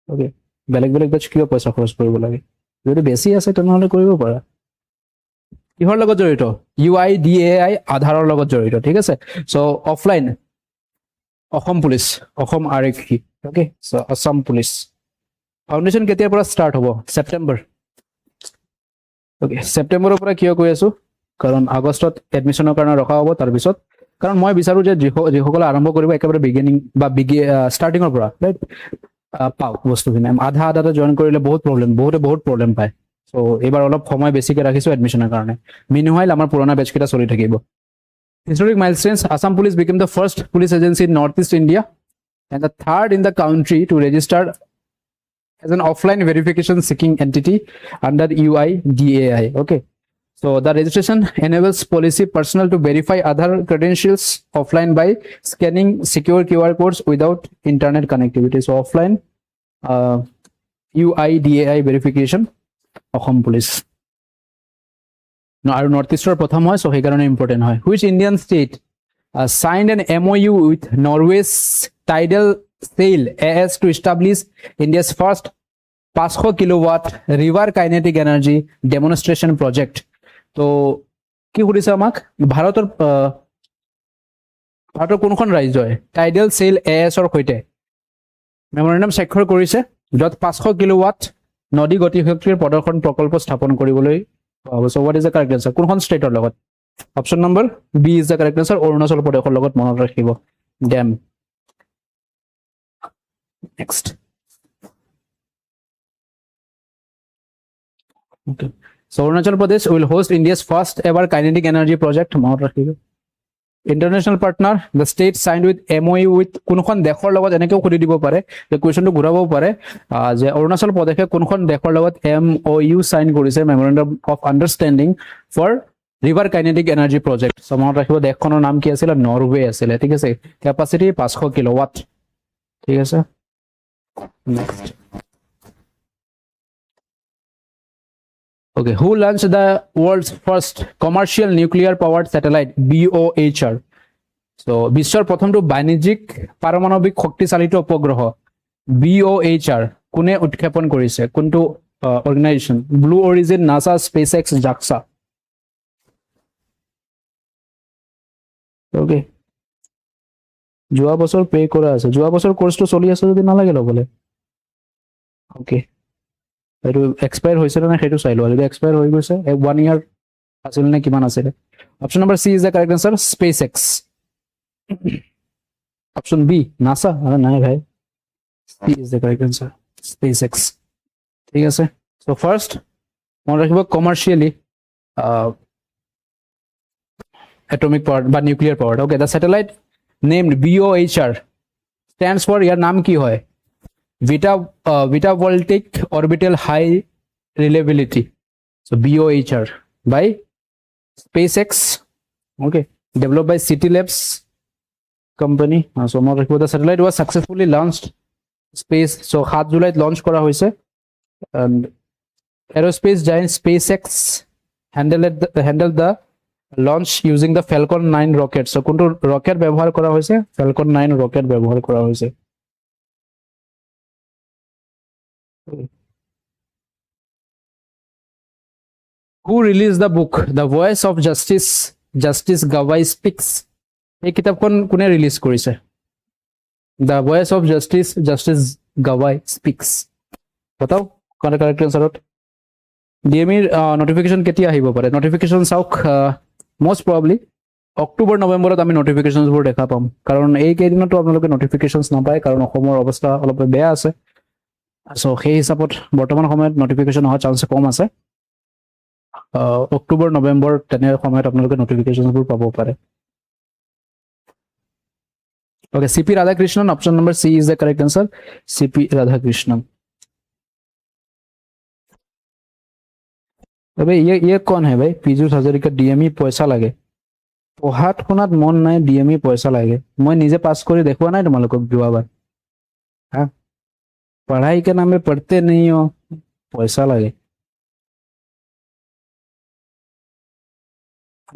ওকে বেলেগ বেলেগ বেচ কিয় পইচা খৰচ কৰিব লাগে যদি বেছি আছে তেনেহলে কৰিব পাৰা কিহৰ লগত জড়িত UIDAI আধাৰৰ লগত জড়িত ঠিক আছে so offline Assam police Assam আৰক্ষী okay so Assam police foundation কেতিয়াৰ পৰা ষ্টাৰ্ট হ'ব সেপ্টেম্বৰ ওকে সেপ্টেম্বৰৰ পৰা কিয় কৈ আছো কাৰণ আগষ্টত এডমিশনৰ কাৰণে ৰখা হ'ব তাৰ পিছত কাৰণ মই বিচাৰো যে যিসকল আৰম্ভ কৰিব একেবাৰে বিগিনিং বা ষ্টাৰ্টিংৰ পৰা ৰাইট পাও বস্তুখিনি আধা জয়েন কৰিলে বহুত প্ৰবলেম পায় সো এবাৰ অলপ সময় বেছিকে ৰাখিছো এডমিশনৰ কাৰণে মিনহাইল আমাৰ পুৰণা বেচ কিটা চলি থাকিব historic milestones Assam police became the first police agency in Northeast India and the third in the country to register as an offline verification seeking entity under UIDAI okay so the registration enables policy personnel to verify other credentials offline by scanning secure QR codes without internet connectivity so offline UIDAI verification Assam police no আৰু north ইষ্টৰ প্ৰথম হয় so সেই কাৰণে important হয় which Indian state signed an MOU with Norway's tidal sail AS to establish India's first 500 kilowatt river kinetic energy demonstration project তো কি সুধিছে আমাক ভাৰতৰ কোনখন ৰাজ্যই টাইডেল সেল এএস ৰ সৈতে মেমোৰেন্ডাম স্বাক্ষৰ কৰিছে যত 500 কিলোৱাট নদী গতি শক্তিৰ প্ৰদৰ্শন প্ৰকল্প স্থাপন কৰিবলৈ so what is the correct answer কোনখন ষ্টেটৰ লগত option number B is the correct answer Arunachal প্ৰদেশৰ লগত মনত ৰাখিব ডেম next okay so Arunachal Pradesh will host India's first ever kinetic energy project মনত ৰাখিব international partner the state signed with MOU with কোনখন দেশৰ লগত এনেকেও খুদি দিব পাৰে যে কোৱেশ্চনটো ঘূৰাবও পাৰে যে অৰুণাচল প্ৰদেশে কোনখন দেশৰ লগত MOU সাইন কৰিছে memorandum of understanding for river kinetic energy project so মনত ৰাখিব দেশখনৰ নাম কি আছিল নৰৱে আছিল ঠিক আছে ক্যাপাসিটি 500 কিলোৱাট ঠিক আছে next okay who launched the world's first commercial nuclear powered satellite BOHR so বিশ্বৰ প্ৰথমটো বাণিজ্যিক পাৰমাণৱিক শক্তিচালিত উপগ্ৰহ BOHR কোনে উৎক্ষেপণ কৰিছে কোনটো অৰ্গানাইজেচন ব্লু অৰিজিন নাসা স্পেসএক্স জাক্সা okay যোৱা বছৰ পে কৰা আছে, যোৱা বছৰ কোৰ্সটো চলি আছে যদি নালাগে ল'বলৈ। ওকে, এইটো এক্সপায়াৰ হৈছে নে সেইটো চাই লোৱা, যদি এক্সপায়াৰ হৈ গৈছে 1 ইয়াৰ আছিল নে কিমান আছিলে। Option number C is the correct answer, SpaceX. Option B NASA, আরে নাই ভাই, C is the correct answer, SpaceX. ঠিক আছে, সো ফার্স্ট মনে রাখব কমার্শিয়ালি atomic power বা nuclear power. Okay, the satellite named BOHR stands for, ইয়ার নাম কি হয়, Vita voltaic orbital high reliability. So BOHR by SpaceX. Okay, developed by City Labs company. So more like the satellite was successfully launched space. So 7 July launch kora hoise, and aerospace giant SpaceX handled the launch using the Falcon 9 rocket. So কোনটো rocket ব্যবহার করা হয়েছে, Falcon 9 rocket ব্যবহার করা হয়েছে। Who released the book The Voice of Justice Gawai Speaks? এই কিতাপখন কোনে ৰিলিজ কৰিছে? The Voice of Justice Gawai Speaks. बताओ কোন কাৰেক্ট আনসাৰত। ডিএমইৰ নোটিফিকেশন কেতিয়া আহিব পাৰে? নোটিফিকেশন চাওক, মোস্ট প্ৰবাবলি অক্টোবৰ নৱেম্বৰত আমি নোটিফিকেশনবোৰ দেখা পাম, কাৰণ এই কেইদিনতো আপোনালোকে নোটিফিকেশনছ নাপায়, কাৰণ অসমৰ অৱস্থা অলপ বেয়া আছে। সো সেই হিচাপত বৰ্তমান সময়ত নোটিফিকেশন অহাৰ চান্স কম আছে। অক্টোবৰ নৱেম্বৰ তেনে সময়ত আপোনালোকে নোটিফিকেশনবোৰ পাব পাৰে। Okay, C P Radhakrishnan, option number C is the correct answer, C P Radhakrishnan. अबे ये कौन है भाई? पीयूष हाजरिका, डीएमई पैसा लागे, पढ़ात शुनात मन ना, डीएमई पैसा लागे। मैं निजे पास कर देखा ना तुम्हारे जोबार, हाँ, पढ़ाई के नाम में पढ़ते नहीं हो, पैसा लागे।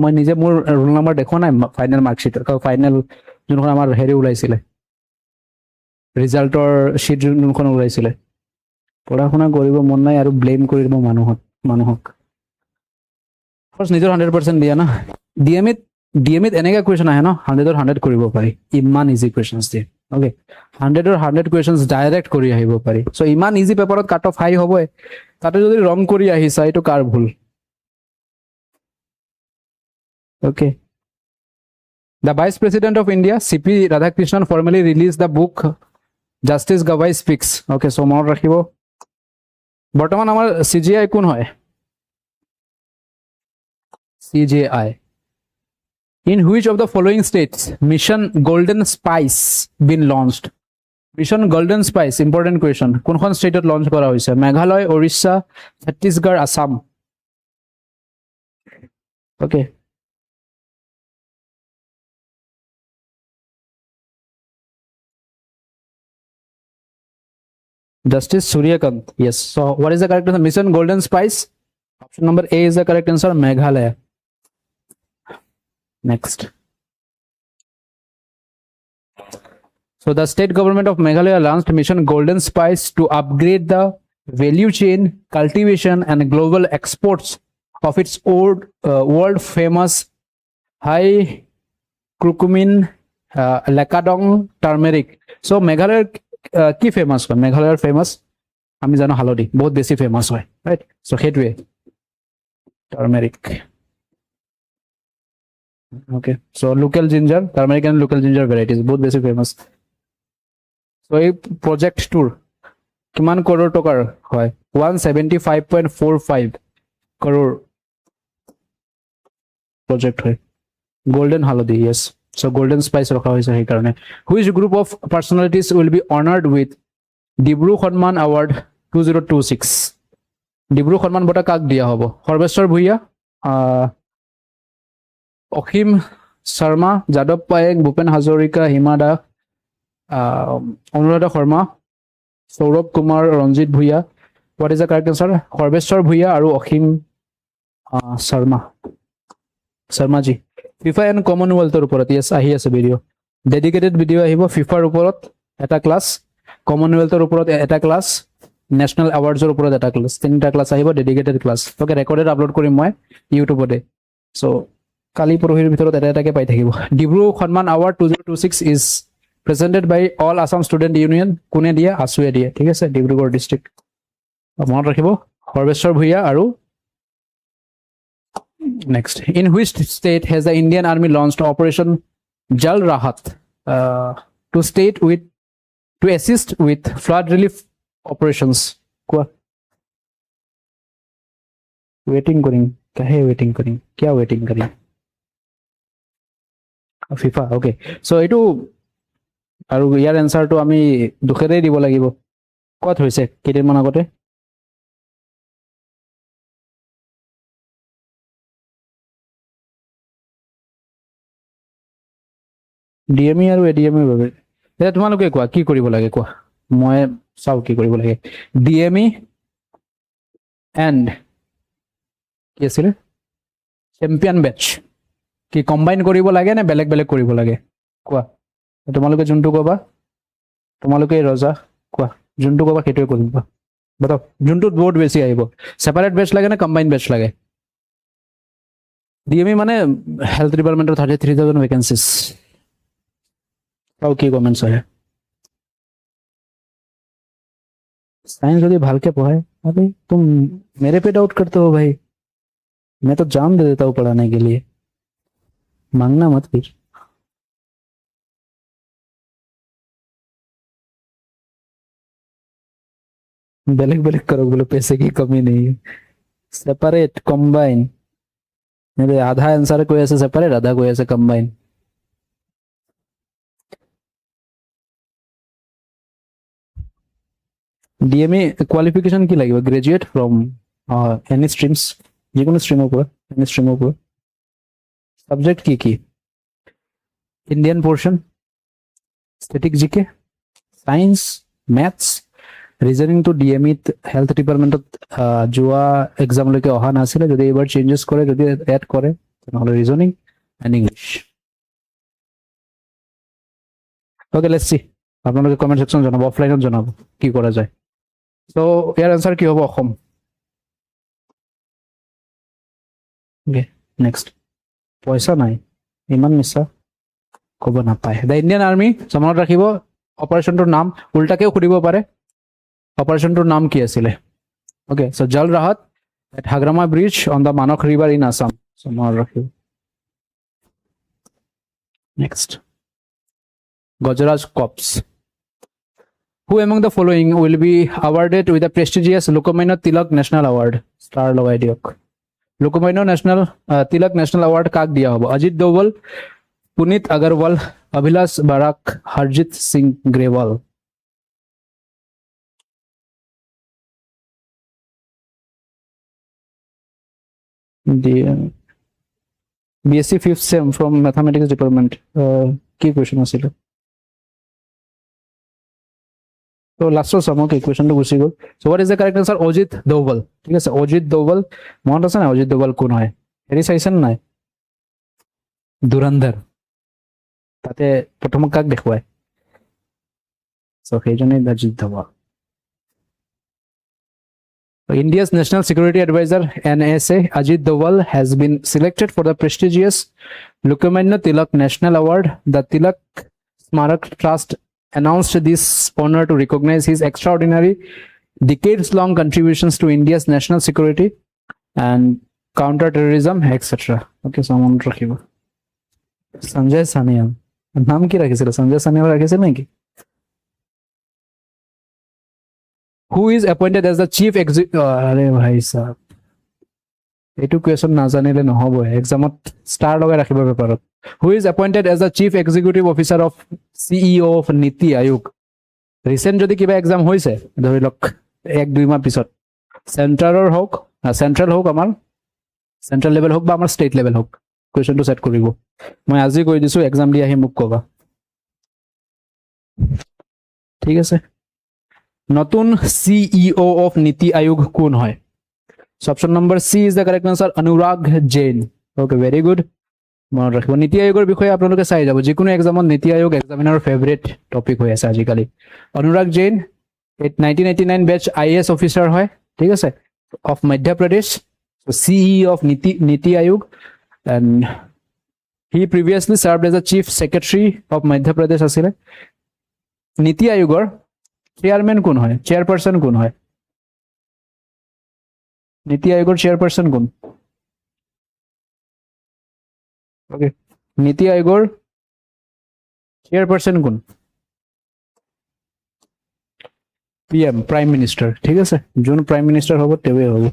मैं निजे मोर रोल नम्बर देखो ना, फाइनल मार्कशीट, फाइनल যোনখন আমাৰ হেৰি ওলাইছিলে, ৰিজাল্টৰ শীট যোনখন ওলাইছিলে, পঢ়া শুনা কৰিব মন নাই আৰু ব্লেম কৰি দিব মানুহক। ফাৰ্ষ্ট নিজৰ 100% দিয়া না। ডিএমইত এনেকা কুৱেশ্যন আহে ন, 100ৰ 100 কৰিব পাৰি, ইমান ইজি কুৱেশ্যনছ দিয়ে। অ'কে, 100ৰ 100 কুৱেশ্যনছ ডাইৰেক্ট কৰি আহিব পাৰি। চ' ইমান ইজি পেপাৰত কাট অফ হাই হ'বই, তাতে যদি ৰং কৰি আহিছা এইটো কাৰ ভুল? Okay, The Vice President of India, CP Radhakrishnan, formally released the book Justice Gawai Speaks. Okay, so মনত ৰাখিব। বৰ্তমান আমাৰ CGI কোন হয়? CGI. In which of the following states Mission Golden Spice been launched? Mission Golden Spice, important question. কোনখন ষ্টেটত launch কৰা হৈছে? Meghalaya, Odisha, Chhattisgarh, Assam. Okay. Justice Suryakant. Yes. So what is the correct answer? Mission Golden Spice. Option number A is the correct answer, Meghalaya. Next. So the state government of Meghalaya launched Mission Golden Spice to upgrade the value chain, cultivation and global exports of its world famous high curcumin Lakadong turmeric. So Meghalaya কি famous হয়? মেঘালয়ৰ famous আমি জানো হালধি, বহুত বেছি famous হয়, right? So সেইটোৱে turmeric. Okay, so local ginger, turmeric and local ginger varieties বহুত বেছি ফেমাস। সো এই প্ৰজেক্টটোৰ কিমান কৰোৰ টকাৰ হয়? 175.45 কৰোৰ প্ৰজেক্ট হয়। গোল্ডেন হালধি, ইয়েছ। So golden spice ৰখা হৈছে সেই কাৰণে। Which group of personalities will be honored with Dibru সন্মান award 2026? ডিব্ৰু সন্মান বঁটা কাক দিয়া হ'ব? সৰ্বেশ্বৰ ভূঞা, অসীম Sharma, Yadav Payeng, Bhupen Hazarika, Hima Das, Anuradha Sharma, Sourav Kumar, Ranjit Bhuyan. What is the correct answer? সৰ্বেশ্বৰ ভূঞা আৰু অসীম শৰ্মাজী। ফিফা এণ্ড কমনৱেলথৰ ওপৰত, ইয়েছ, আহি আছে ভিডিঅ', ডেডিকেটেড ভিডিঅ' আহিব। ফিফাৰ ওপৰত এটা ক্লাছ, কমনৱেলথৰ ওপৰত এটা ক্লাছ, নেশ্যনেল এৱাৰ্ডছৰ ওপৰত এটা ক্লাছ, 3টা ক্লাছ আহিব, dedicated class. Okay, recorded upload কৰিম মই ইউটিউবতে। চ' কালি পৰহিৰ ভিতৰত এটা এটাকে পাই থাকিব। ডিব্ৰু সন্মান award 2026 is presented by all Assam Student Union কোনে দিয়ে আসুয়ে দিয়ে ঠিক আছে ডিব্ৰুগড় ডিস্ট্ৰিক্ট মনত ৰাখিব সৰ্বেশ্বৰ ভূঞা আৰু next in which state has the Indian Army launched Operation Jal Rahat to assist with flood relief operations কোৱা waiting करें काहे waiting करें क्या waiting करें FIFA okay so এটো আৰু ইয়াৰ এনসাৰটো আমি দুখেৰে দিব লাগিব কত হৈছে কেইদিনমান আগতে ডিএমই আৰু এডিএমই বাবে এটা তোমালোকে কোৱা কি কৰিব লাগে কোৱা মই চাও কি কৰিব লাগে ডিএমই এন্ড কি আছিল চ্যাম্পিয়ন বেচ কি কম্বাইন কৰিব লাগে নে বেলেগ বেলেগ কৰিব লাগে কোৱা তোমালোকে যোনটো কবা তোমালোকে ৰজা কোৱা যোনটো কবা সেইটোৱে কৰিবা বতাও যোনটো বহুত বেছি আহিব সেপাৰেট বেচ লাগে নে কম্বাইন বেচ লাগে ডিএমই মানে হেলথ ডিপাৰ্টমেন্টৰ 33000 ভ্যাকেন্সিজ और की कमेंट्स है साइंस यदि भालके पढ़ाए अरे तुम मेरे पे डाउट करते हो भाई मैं तो जान दे देता हूँ पढ़ाने के लिए मांगना मत फिर बेलेग बेलेग करो बोलो पैसे की कमी नहीं है सेपरेट कंबाइन मेरे आधा आंसर कोई ऐसे सेपरेट आधा कोई ऐसे कंबाइन ডিএমএ কোয়ালিফিকেশন কি লাগিব গ্রাজুয়েট ফ্রম এনি স্ট্রিমস যে কোনো স্ট্রিমের উপর এনি স্ট্রিমের উপর সাবজেক্ট কি Indian portion static GK science maths reasoning to DME health ডিপার্টমেন্টত যোৱা এক্সাম লৈকে অহা নাছিলে যদি এবাৰ চেঞ্জেস কৰে যদি এড কৰে তাহলে reasoning and English okay let's see আপোনালোকে কমেন্ট সেকশন জানাব অফলাইনত জানাব কি কৰা যায় সো ইয়াৰ আনসার কি হ'ব অসম ওকে নেক্সট পয়সা নাই ইমান মিছা কব নাপায় দ্য ইণ্ডিয়ান আৰ্মি মনত ৰাখিব অপাৰেশ্যনটোৰ নাম উল্টাকেও সুধিব পাৰে অপাৰেশ্যনটোৰ নাম কি আছিলে ওকে সো জল ৰাহত at Hagrama bridge on the Manas river in Assam so মনত ৰাখিব next Gajraj corps Who among the following will be awarded with the prestigious Lokmanya Tilak National Award? Star logai diok. Lokmanya National Tilak National Award kak diya hobo? Ajit Doval, Punit Agarwal, Abhilash Barak, Harjit Singh Grewal. The BSc 5th sem from Mathematics Department. Key question asile. So last sum okay question to gusi gol so what is the correct answer Ajit Doval ঠিক আছে Ajit Doval মনত আছে না Ajit Doval কোন হয় হেৰি চাইছেন নাই দুৰন্ধৰ তাতে প্ৰথম কাক দেখুৱায় so সেইজনে Ajit Doval India's National Security Advisor NSA Ajit Doval has been selected for the prestigious Lokmanya Tilak National Award the Tilak Smarak Trust announced this honor to recognize his extraordinary decades-long contributions to India's national security and counter-terrorism, etc. Okay, so I'm rakhibo. Sanjay Sanyal. Naam ki rakhisile? Sanjay Sanyal rakhise naki? Who is appointed as the chief executive? Are bhai sahab. Etu question na janile nohobo. Examot star logai rakhibo paperot. Who is appointed as the chief executive officer of CEO of Niti Ayog? Recent যদি কিবা exam হৈছে ধৰি লওক 1-2 মাহ পিছত সেন্ট্ৰালৰ হোক central হোক আমাৰ সেন্ট্ৰাল লেভেল হোক বা আমাৰ ষ্টেট লেভেল হোক কোৱেশ্চনটো সেট কৰিব মই আজি কৈ দিছো এক্সাম দি আহি মোক কবা ঠিক আছে নতুন CEO of Niti Ayog কোন হয় option number C is the correct answer Anurag Jain okay very good মনত ৰাখিব নীতি আয়োগৰ বিষয়ে আপোনালোকে চাই যাব যিকোনো এক্সামত নীতি আয়োগ এক্সামিনাৰৰ ফেভাৰিট টপিক হৈ আছে আজিকালি অনুৰাগ জৈন 1989 বেচ IAS অফিচাৰ হয় ঠিক আছে of Madhya Pradesh CEO of Niti Ayog and he previously served as the chief secretary of Madhya Pradesh asile নীতি আয়োগৰ চেয়াৰমেন কোন হয়, চেয়াৰপাৰসন কোন হয়? নীতি আয়োগৰ চেয়াৰপাৰসন কোন? ওকে, নীতি আয়োগৰ চেয়াৰপাৰসন কোন? PM, prime minister. ঠিক আছে, যোন প্ৰাইম মিনিষ্টাৰ হ'ব তেওঁৱে হ'ব।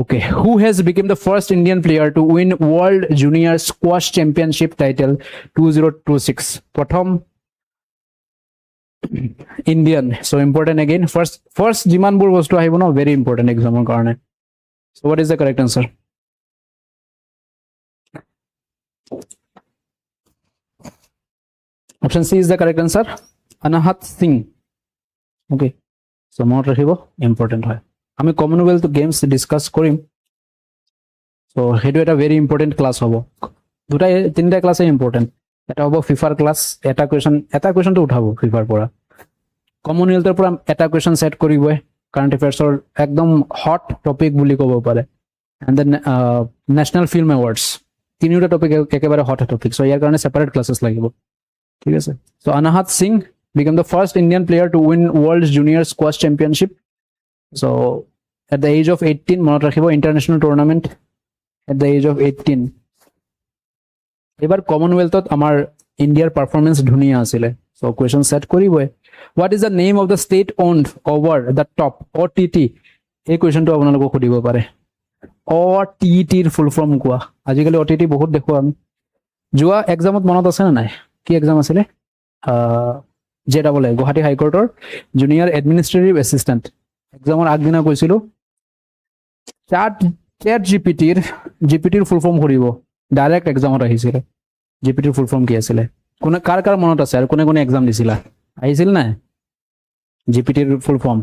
Okay, who has become the first Indian player to win World Junior Squash Championship title 2026? প্ৰথম Indian. So important again. First যিমানবোৰ বস্তু আহিব ন, very important examৰ কাৰণে. So what is the correct answer? Option C is the correct answer. Anahat Singh. Okay, so মনত ৰাখিব, important হয়। আমি Commonwealth games discuss কৰিম, চ' সেইটো এটা ভেৰি ইম্পৰ্টেণ্ট ক্লাছ হ'ব। তিনিটা ক্লাছে ইম্পৰ্টেণ্ট। এটা হ'ব ফিফাৰ ক্লাছ, এটা কুৱেশ্যনটো উঠাব ফিফাৰ পৰা। কমনৱেলথৰ পৰা এটা কুৱেশ্যন ছেট কৰিবই, কাৰেণ্ট এফেয়াৰ্ছৰ একদম হট টপিক বুলি ক'ব পাৰে। And then national film awards, তিনিওটা টপিক একেবাৰে হট টপিক। চ' ইয়াৰ কাৰণে ছেপাৰেট ক্লাছেছ লাগিব। ঠিক আছে, চ' অনাহাত Singh became the first Indian player to win World Junior Squash Championship. So at the age of 18, মনত ৰাখিব, international tournament at the age of 18. এবাৰ কমনৱেলথত আমাৰ ইণ্ডিয়াৰ পাৰফৰ্মেঞ্চ ধুনীয়া আছিলে। চ' কুৱেশ্যন ছেট কৰিবই। What is the name of the state owned over the top, OTT? এই কুৱেশ্যনটো আপোনালোকক সুধিব পাৰে। OTTৰ ফুল ফৰ্ম কোৱা। আজিকালি OTT বহুত দেখো আমি। যোৱা এক্সামত মনত আছে নে নাই? কি এক্সাম আছিলে? JEE, গুৱাহাটী হাইকোৰ্টৰ জুনিয়ৰ এডমিনিষ্ট্ৰেটিভ এছিষ্টেণ্ট এক্সামৰ আগদিনা কৈছিলোঁ, চেট জিপিটিৰ ফুল ফৰ্ম কৰিব। ডাইৰেক্ট এক্সামত আহিছিলে। জিপিটিৰ ফুল ফৰ্ম কি আছিলে? কাৰ মনত আছে আৰু কোনে কোনে এক্সাম দিছিলা? আহিছিল নাই জিপিটিৰ ফুল ফৰ্ম?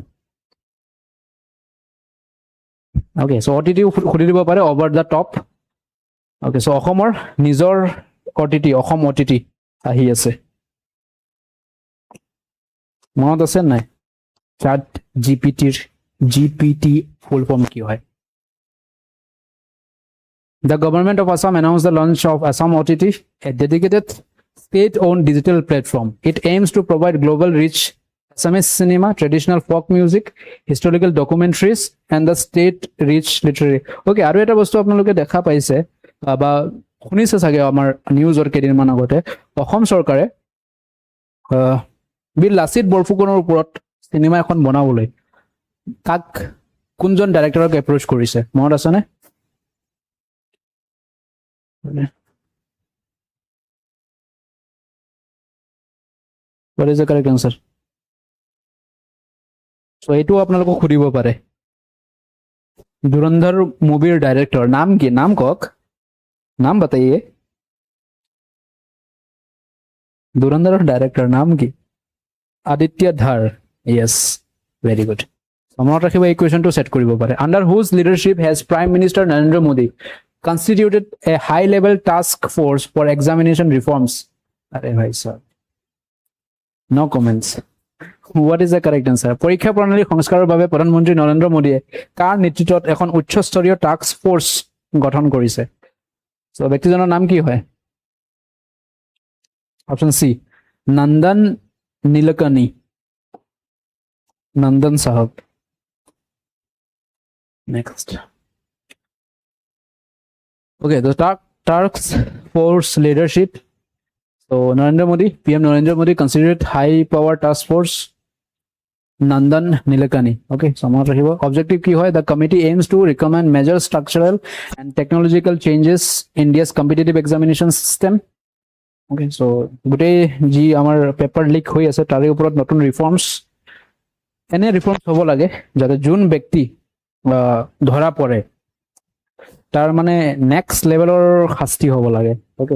অ'কে, চ' OTT সুধি দিব পাৰে, অভাৰ দ্য টপ। অ'কে, চ' অসমৰ নিজৰ OTT, অসম OTT আহি আছে। মনত আছে নাই? চাট জিপিটি ফুল ফৰ্ম কি হয়? The government of Assam announced the launch of Assam OTT, a dedicated state-owned digital platform. It aims to provide global reach Assamese cinema, traditional folk music, historical documentaries, and the state-rich literary. Okay, আৰু এটা বস্তু আপোনালোকে দেখা পাইছে বা শুনিছে চাগে আমাৰ নিউজৰ কেইদিনমান আগতে, অসম চৰকাৰে বীৰ লাচিত বৰফুকনৰ ওপৰত চিনেমা এখন বনাবলৈ কোনজন ডাইৰেক্টৰক এপ্ৰ'চ কৰিছে? মনত আছেনে? What is the correct answer? So এইটো আপোনালোকক সুধিব পাৰে। ধুৰন্ধৰ মুভিৰ ডাইৰেক্টৰ নাম কি? নাম কওক, নাম বাতাইয়ে। ধুৰন্ধৰৰ ডাইৰেক্টৰ নাম কি? আদিত্য ধাৰ। Yes, very good. মনত ৰাখিব, এই কুৱেশ্যনটো ছেট কৰিব পাৰে। Under whose leadership has Prime Minister Narendra Modi constituted a high-level task force for examination reforms? আৰে ভাই sir, no comments. What is the correct answer? পৰীক্ষা প্ৰণালী সংস্কাৰৰ বাবে প্ৰধানমন্ত্ৰী নৰেন্দ্ৰ মোদীয়ে কাৰ নেতৃত্বত এখন উচ্চস্তৰীয় টাস্ক ফ'ৰ্চ গঠন কৰিছে? চ' ব্যক্তিজনৰ নাম কি হয়? অপশ্যন চি, নন্দন নীলকনি, নন্দন সাহব। Next. Okay, the task force leadership. So Narendra Modi, PM Narendra Modi considered high power task force Nandan Nilekani. Okay, so মনত ৰাখিব। Objective কি হয়? The committee aims to recommend major structural and technological changes in India's competitive examination system. Okay, so গোটেই যি আমাৰ paper leak হৈ আছে তাৰে ওপৰত নতুন ৰিফৰ্মছ, এনে ৰিফৰ্মছ হ'ব লাগে যাতে যোন ব্যক্তি ধৰা পৰে তাৰ মানে নেক্সট লেভেলৰ শাস্তি হ'ব লাগে। অ'কে,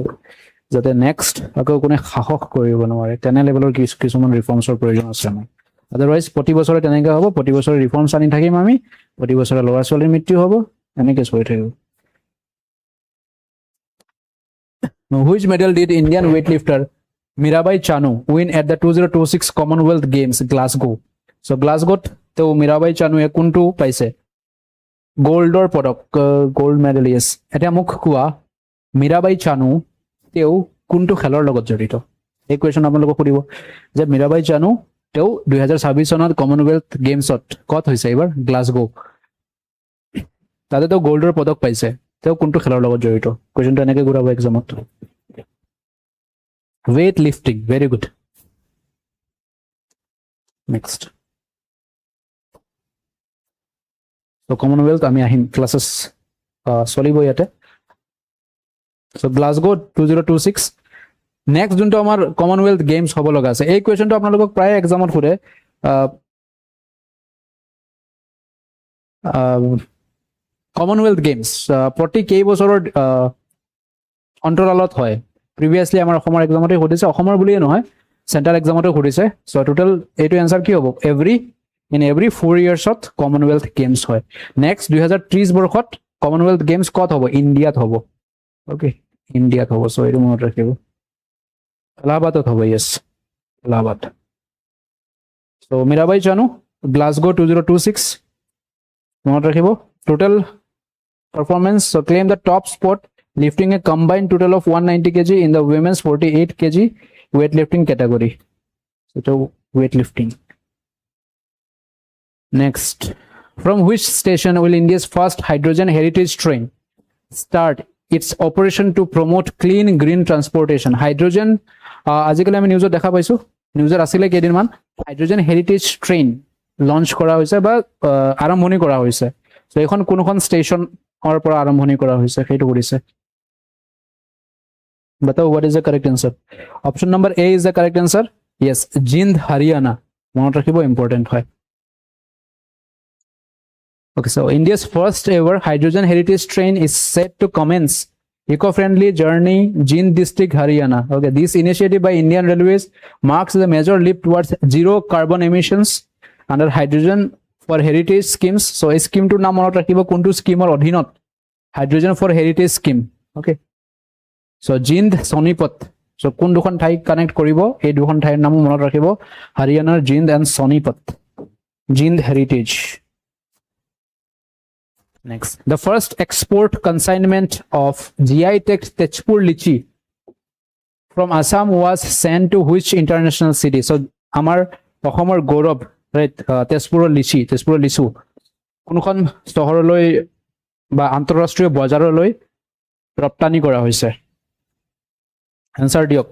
যাতে নেক্সট আকৌ কোনে সাহস কৰিব নোৱাৰে, তেনে লেভেলৰ কিছুমান ৰিফৰ্মছৰ প্ৰয়োজন আছে আমাৰ। আদাৰৱাইজ প্ৰতি বছৰে তেনেকৈ হ'ব, প্ৰতি বছৰে ৰিফৰ্মছ আনি থাকিম আমি, প্ৰতি বছৰে ল'ৰা ছোৱালীৰ মৃত্যু হ'ব, এনেকৈ চলি থাকিব। Which medal did Indian weightlifter Mirabai Chanu win at the 2026 Commonwealth Games, Glasgow? So Glasgow তেওঁ মীৰাবাই চানুৱে কোনটো পাইছে? গোল্ডৰ পদক, গোল্ড মেডেল। ইয়েছ, এতিয়া মোক কোৱা মীৰাবাই চানু তেওঁ কোনটো খেলৰ লগত জড়িত? এই কুৱেশ্যন আপোনালোকক সুধিব যে মীৰাবাই চানু তেওঁ 2026 চনত কমনৱেলথ গেমছত ক'ত হৈছে এইবাৰ গ্লাছগো তাতে তেওঁ গোল্ডৰ পদক পাইছে তেওঁ কোনটো খেলৰ লগত জড়িত কুৱেশ্যনটো এনেকৈ ঘূৰাব এক্সামত weight lifting very good next তো কমনৱেলথ আমি আহিম ক্লাছেছ চলিব ইয়াতে সো গ্লাছগো 2026 নেক্সট যোনটো আমাৰ কমনৱেলথ গেমছ হ'ব লগা আছে এই কুৱেশ্যনটো আপোনালোকক প্ৰায় এক্সামত সুধে কমনৱেলথ গেমছ প্ৰতি কেইবছৰৰ অন্তৰালত হয় প্ৰিভিয়াছলি আমাৰ অসমৰ এক্সামতে সুধিছে অসমৰ বুলিয়ে নহয় চেণ্ট্ৰেল এক্সামতে সুধিছে চ' টোটেল এইটো এনচাৰ কি হ'ব এভৰি 4 ইয়াৰ্ছত কমনৱেলথ গেমছ হয় নেক্সট 2030 বৰ্ষত কমনৱেলথ গেমছ ক'ত হ'ব ইণ্ডিয়াত হ'ব অ'কে ইণ্ডিয়াত হ'ব চ' এইটো মনত ৰাখিব এলাহাবাদত হ'ব য়েছ এলাহাবাদ চ' মীৰাবাই চানু গ্লাছগো 2026 মনত ৰাখিব total performance so claim the top spot lifting a combined total of 190 kg in the women's 48 kg weightlifting category so weightlifting next from which station will India's first hydrogen heritage train start its operation to promote clean green transportation hydrogen আজিকালি আমি নিউজত দেখা পাইছো নিউজত আসলে কেদিনমান hydrogen heritage train launch কৰা হৈছে বা আৰম্ভণি কৰা হৈছে সো এখন কোনখন ষ্টেচন और पर आरंभनी करा होइसे সেইটো কৰিছে बताओ what is the correct answer option number A is the correct answer yes जिंद हरियाणा মনত ৰাখিব ইম্পৰ্টেন্ট হয় okay so India's first ever hydrogen heritage train is set to commence eco-friendly journey Jind district Haryana okay this initiative by Indian Railways marks the major leap towards zero carbon emissions under hydrogen for heritage schemes so a scheme to নাম মনত ৰাখিব কোনটো স্কিমৰ অধীনত hydrogen for heritage scheme okay so Jind Sonipat so কোন দুখন ঠাই connect কৰিব এই দুখন ঠাইৰ নাম মনত ৰাখিব হাৰিয়ানাৰ Jind and Sonipat Jind heritage next the first export consignment of GI tagged Tezpur lychee from Assam was sent to which international city so আমাৰ অসমৰ গৌৰৱ right তেজপুৰৰ লিচু কোনখন চহৰলৈ বা আন্তঃৰাষ্ট্ৰীয় বজাৰলৈ ৰপ্তানি কৰা হৈছে আনসাৰ দিয়ক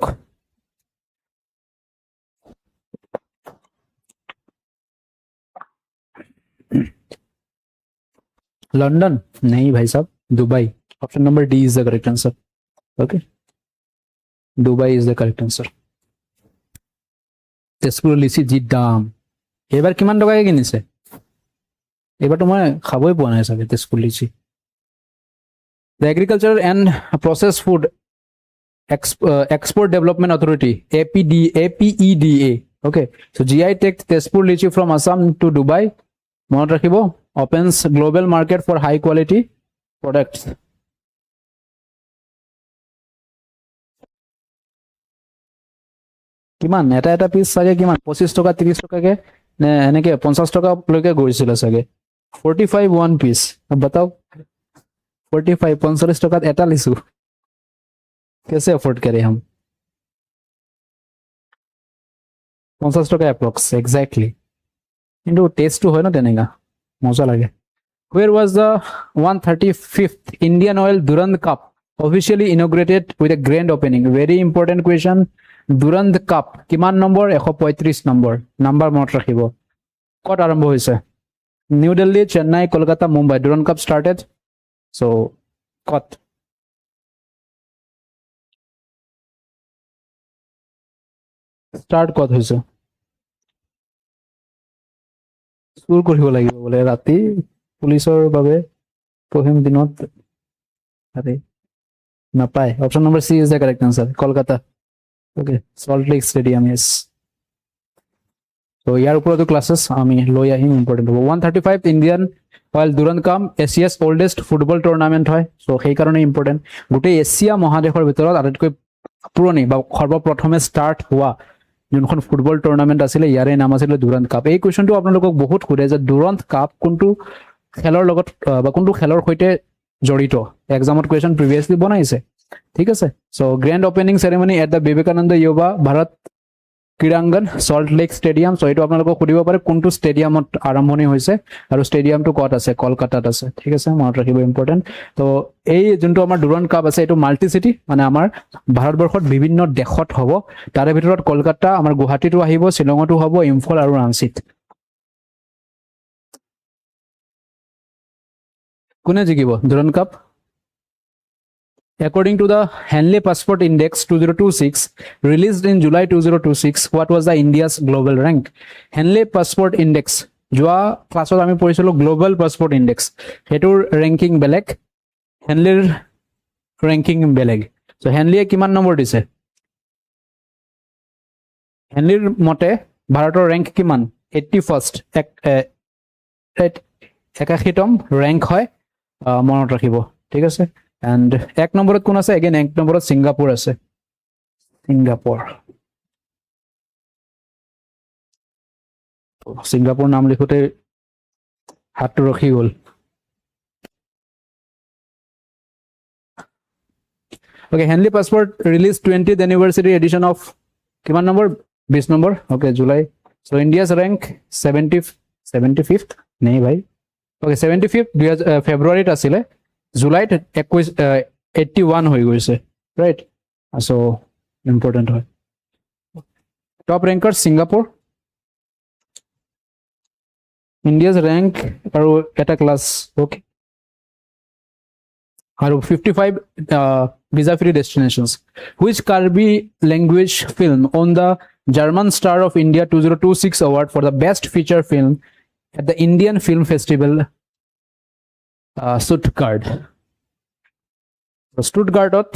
लंदन नहीं भाई साहब Dubai option number D is the correct answer okay Dubai is the correct answer তেজপুৰৰ লিচি জি দাম এবাৰ কিমান টকাকে কিনিছে এবাৰ তো মই খাবই পোৱা নাই চাগে তেজপুৰ লিচি The Agriculture and Processed Food Export Development Authority APEDA okay so GI tagged Tezpur lychee from Assam to Dubai মনত ৰাখিব opens global market for high quality products কিমান এটা পিস সাগে কিমান 25 টাকা 30 টাকাকে নে এনেকে 50 টাকা লৈকে গৈছিল সাগে 45 one piece बताओ 45 45 টাকাত এটা লিচু कैसे अफोर्ड करें हम 50 টাকা অ্যাপ্রক্স এক্স্যাক্টলি কিন্তু টেস্ট হয় না তেনেকা মজা লাগে where was the 135th Indian Oil Durand Cup officially inaugurated with a grand opening very important question Durand Cup কিমান নম্বৰ 135 নম্বৰ মনত ৰাখিব কত আৰম্ভ হৈছে new Delhi Chennai Kolkata Mumbai Durand Cup started so কত স্টার্ট কত হৈছে স্কুল কৰিব লাগিব বলে ৰাতি পুলিচৰ বাবে পঢ়িম দিনত আৰে নাপায় option number C is the correct answer Kolkata okay Salt Lake Stadium is তো ইয়াৰ ওপৰতো ক্লাसेस আমি লৈ আহিম ইম্পৰ্টেন্ট হ'ব 135 Indian Oil Durand Cup Asia's oldest football tournament হয় সো সেই কাৰণে ইম্পৰ্টেন্ট গোটেই এছিয়া মহাদেশৰ ভিতৰত আটাইতকৈ পুৰণি বা সৰ্বপ্ৰথমে ষ্টাৰ্ট হোৱা যোনখন ফুটবল টুৰ্নামেন্ট আছিল ইয়াৰে নাম আছিল দুৰান্দ কাপ এই কোৱেশ্চনটো আপোনালোকক বহুত খুৰে যে দুৰান্দ কাপ কোনটো খেলৰ লগত বা কোনটো খেলৰ সৈতে জড়িত এক্সামত কোৱেশ্চন প্ৰিভিয়াছলি বনাইছে ঠিক আছে so grand opening ceremony at the Vivekananda Yuva Bharat Krirangan Salt Lake stadium so এইটো আপোনালোকক সুধিব পাৰে কোনটো ষ্টেডিয়ামত আৰম্ভণি হৈছে আৰু ষ্টেডিয়ামটো ক'ত আছে কলকাতাত আছে ঠিক আছে মনত ৰাখিব ইম্পৰ্টেণ্ট তো এই যোনটো আমাৰ ডুৰান্ড কাপ আছে এইটো মাল্টি সিটি মানে আমাৰ ভাৰতবৰ্ষত বিভিন্ন দেশত হ'ব তাৰে ভিতৰত কলকাতা আমাৰ গুৱাহাটীটো আহিব শ্বিলঙতো হ'ব ইম্ফল আৰু ৰাঞ্চিত কোনে জিকিব ডুৰান্ড cup According to the Henley Passport Index 2026, released in July 2026, what was the India's global rank? Henley Passport Index, যোৱা ক্লাছত আমি পঢ়িছিলো গ্লোবাল পাসপোৰ্ট ইন্ডেক্স হেতুৰ ৰেংকিং বেলেগ হেনলিৰ ৰেংকিং বেলেগ সো হেনলিয়ে কিমান নম্বৰ দিছে হেনলিৰ মতে ভাৰতৰ ৰেংক কিমান 81st 81তম ৰেংক হয় মনত ৰাখিব ঠিক আছে and এক নম্বৰত কোন আছে again এক নম্বৰত সিঙ্গাপুৰ আছে সিঙ্গাপুৰ নাম লিখোতে হাতটো ৰখি গল okay Henley Passport released 20th anniversary edition of কিমান number 20 number okay July so India's rank 75th নেই ভাই okay 75th February আছিলে জুলাইত 81 হৈ গৈছে ৰাইট সো ইম্পৰ্টেন্ট হয় টপ ৰেংকাৰ সিঙ্গাপুৰ ইণ্ডিয়াজ ৰেংক আৰু এটা ক্লাছ ওকে আৰু 55 visa free destinations which Karbi language film won the German Star of India 2026 award for the best feature film at the Indian Film Festival Stuttgart Stuttgartত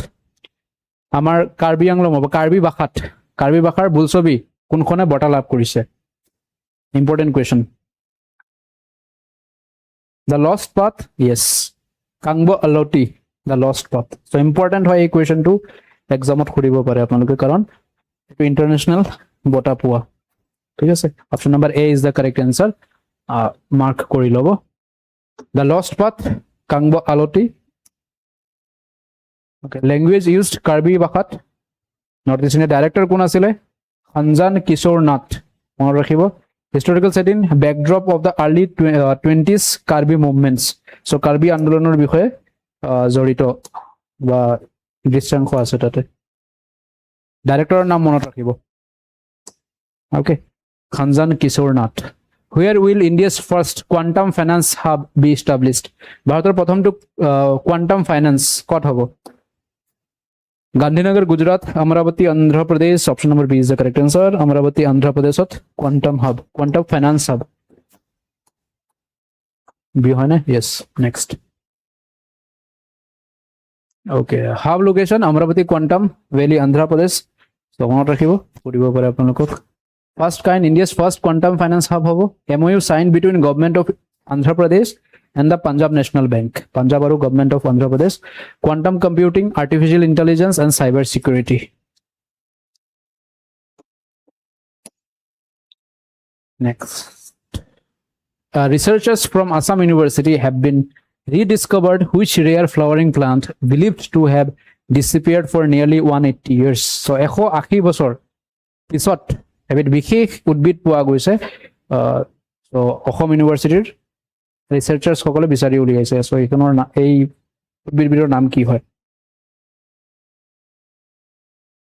আমাৰ কাৰ্বি আংলং হ'ব কাৰ্বি ভাষাৰ বুলছবি কোনখনে বঁটা লাভ কৰিছে important question The Lost Path yes কাংবো আলটি The Lost Path so important হয় এই কোৱেশ্চনটো এক্সামত খুৰিব পাৰে আপোনালোকে কাৰণ এটো ইন্টাৰনেশনাল বঁটা পোৱা ঠিক আছে option number A is the correct answer mark কৰি লব The Lost Path কাংবো আলটি okay language used Karbi ভাষাত নৰ্থ ইষ্ট ডাইৰেক্টৰ কোন আছিল খঞ্জান কিশোৰ নাথ মনত ৰাখিব historical setting backdrop of the early 20s Karbi movements so Karbi আন্দোলনৰ বিষয়ে জড়িত বা দৃশ্যাংশ আছে তাতে ডাইৰেক্টৰৰ নাম মনত ৰাখিব okay খঞ্জান Kishore Nath Where will India's first quantum finance hub be established? ভাৰতৰ প্ৰথমটো quantum finance কত হ'ব Gandhinagar, Gujarat, Amravati, Andhra Pradesh. Option number B is the correct answer. Amravati, Andhra Pradesh. Quantum hub, quantum finance hub. Behind it, yes. Next. Okay, hub location Amravati Quantum Valley, Andhra Pradesh. So, one rakhibo. Puribo pare apnalok. First kind India's first quantum finance hub hobo. MOU signed between government of Andhra Pradesh and the Punjab National Bank. Punjab aru government of Andhra Pradesh. Quantum computing, artificial intelligence, and cyber security. Next. Researchers from Assam University have been rediscovered which rare flowering plant believed to have disappeared for nearly 180 years. So, 180 বছৰ পিছত এবিধ বিশেষ উদ্ভিদ পোৱা গৈছে so Assam ইউনিভাৰ্সিটিৰ ৰিসাৰ্চাৰ্ছ সকলে বিচাৰি উলিয়াইছে সো এইখনৰ এই উদ্ভিদবিধৰ নাম কি হয়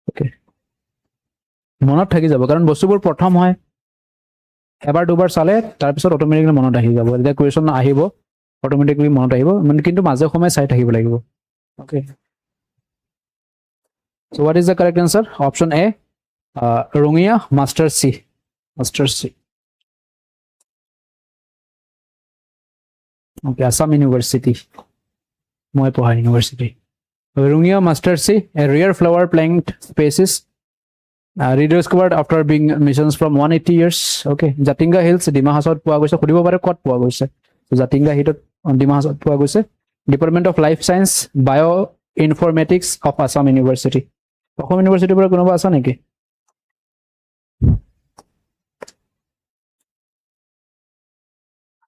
ওকে মনত থাকি যাব কাৰণ বস্তুবোৰ প্ৰথম হয় এবাৰ দুবাৰ চালে তাৰ পিছত অটোমেটিকলি মনত আহি যাব এটা কোৱেশ্চন আহিব অটোমেটিকলি মনত আহিব মানে কিন্তু মাজে সময় চাই থাকিব লাগিব okay so what is the correct answer option A Rungia Master C okay Assam University Moi Poha University Rungia Master C a rare flower plant species rediscovered after being missions from 180 years okay Jatinga Hills Dima Hasot poa goise khodibo pare kot poa goise so Jatinga Hills Dima Hasot poa goise Department of Life Science Bioinformatics of Assam University Assam University pore konoba asa neki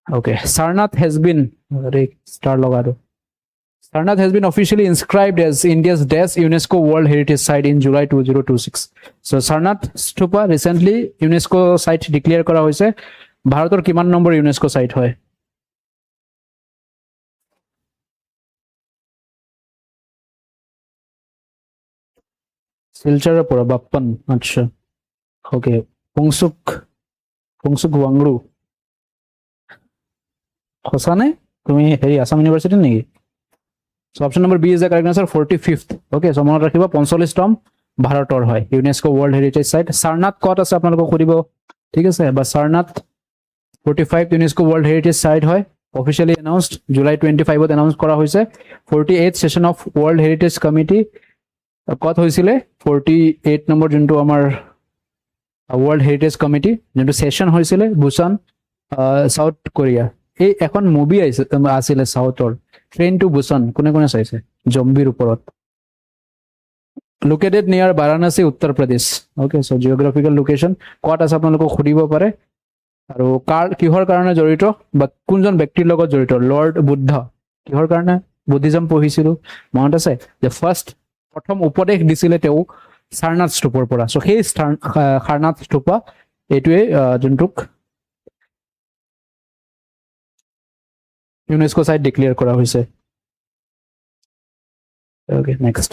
okay Sarnath has been star logado Sarnath has been officially inscribed as India's 10th UNESCO World Heritage Site in July 2026. So Sarnath Stupa recently UNESCO site declare kora hoise. Bharator kiman number UNESCO site hoy? Silchara pora Bappan. Acha. Okay. Pungsuk Wangru. Khosane? Tumi heri Assam University niki? So option number B is the correct answer, 45th. Okay, so মনত ৰাখিবা 45তম ভাৰতৰ হয় UNESCO world heritage site. Sarnath কত আছে আপোনালোকক সুধিব, ঠিক আছে? বা Sarnath 45th UNESCO world heritage site হয়, অফিচিয়ালি অ্যানাউন্সড জুলাই 25ত অ্যানাউন্স কৰা হৈছে। 48th session of world heritage committee কত হৈছিলে? 48 নম্বৰ যোনটো আমাৰ ওয়াৰ্ল্ড হেৰিটেজ কমিটি যোনটো সেশন হৈছিলে বুসান সাউথ কোৰিয়া। এই এখন মুভি আছিলে সাউথৰ ট্ৰেন টু বুসান, কোনে কোনে চাইছে? জম্বিৰ ওপৰত। লোকেটেড নিয়াৰ Varanasi Uttar Pradesh. Okay, so জিওগ্ৰাফিকেল location কত আছে আপোনালোকক সুধিব পাৰে। আৰু কিহৰ কাৰণে জড়িত বা কোনজন ব্যক্তিৰ লগত জড়িত? লৰ্ড বুদ্ধ। কিহৰ কাৰণে? বুদ্ধিজম পঢ়িছিলো মনত আছে যে প্ৰথম উপদেশ দিছিলে তেওঁ সাৰনাথ স্তূপৰ পৰা। সো সেই সাৰনাথ স্তূপা এইটোৱে যোনটোক UNESCO site declare kora hoise. Okay, next.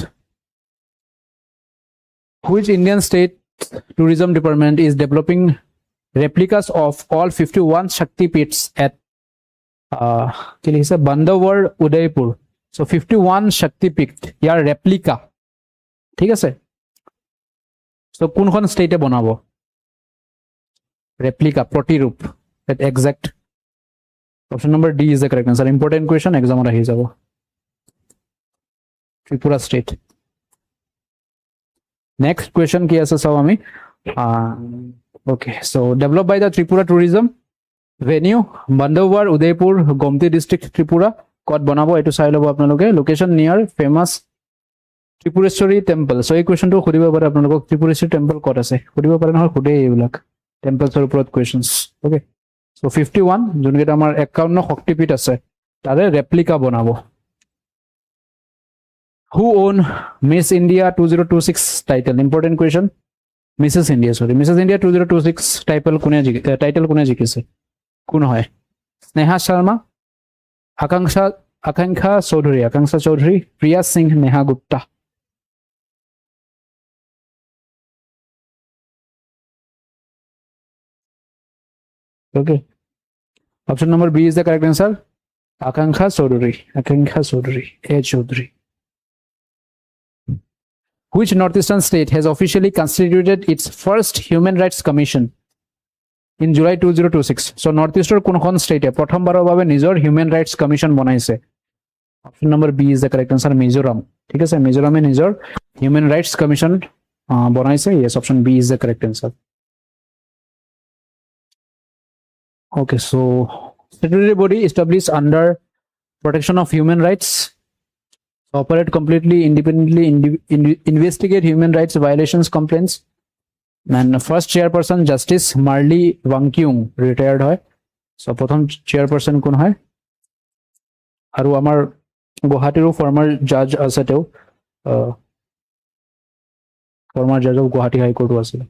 Which Indian state tourism department is developing replicas of all 51 Shakti pits at Bandawar, Udaipur? So 51 Shakti pit, yaar replica. ঠিক আছে? So কোনখন স্টেটে বনাবো? Replica, প্ৰতিৰূপ, that exact. Option number D is the correct answer. Important question, exam rahi jabo. Tripura state. Next question ki ase sab ami. Okay, so developed by the Tripura tourism venue Bandawar, Udaipur, Gomti district, Tripura. Kot banabo etu sai lobo apnaloke. Location near famous Tripureshwari temple. So ei question to khuribo pare apnalok Tripureshwari temple kot ase. Khuribo pare নহল খুদে এইবিলাক temples or upৰত questions. Okay. So 51 যোনকেইটা আমাৰ 51 শক্তিপীঠ আছে তাৰে replica বনাব। Who own Miss India 2026 title? Important question. Mrs. India, sorry. Mrs. India 2026 title কোনে জিকিছে? কোন হয়? স্নেহা শৰ্মা, আকাংক্ষা Choudhury, Priya Singh, Neha Gupta. Okay. Option number B is the correct answer. Akanksha Chaudhary. A. Chaudhary. Which northeastern state has officially constituted its first Human Rights Commission in July 2026? So northeastern কোনখন state প্ৰথমবাৰৰ বাবে নিজৰ Human Rights Commission বনাইছে? Option number B is the correct answer, Mizoram. ঠিক আছে, মিজোৰামে নিজৰ Human Rights Commission বনাইছে। Yes, option B is the correct answer. Okay, so statutory body established under protection of human rights, operate completely independently, investigate human rights violations complaints. And first chairperson Justice Marley Wangkyung retired hoy. So prothom chairperson kon hoy? Aru amar Guwahatiru former judge ase teu, former judge of Guwahati High Court asile.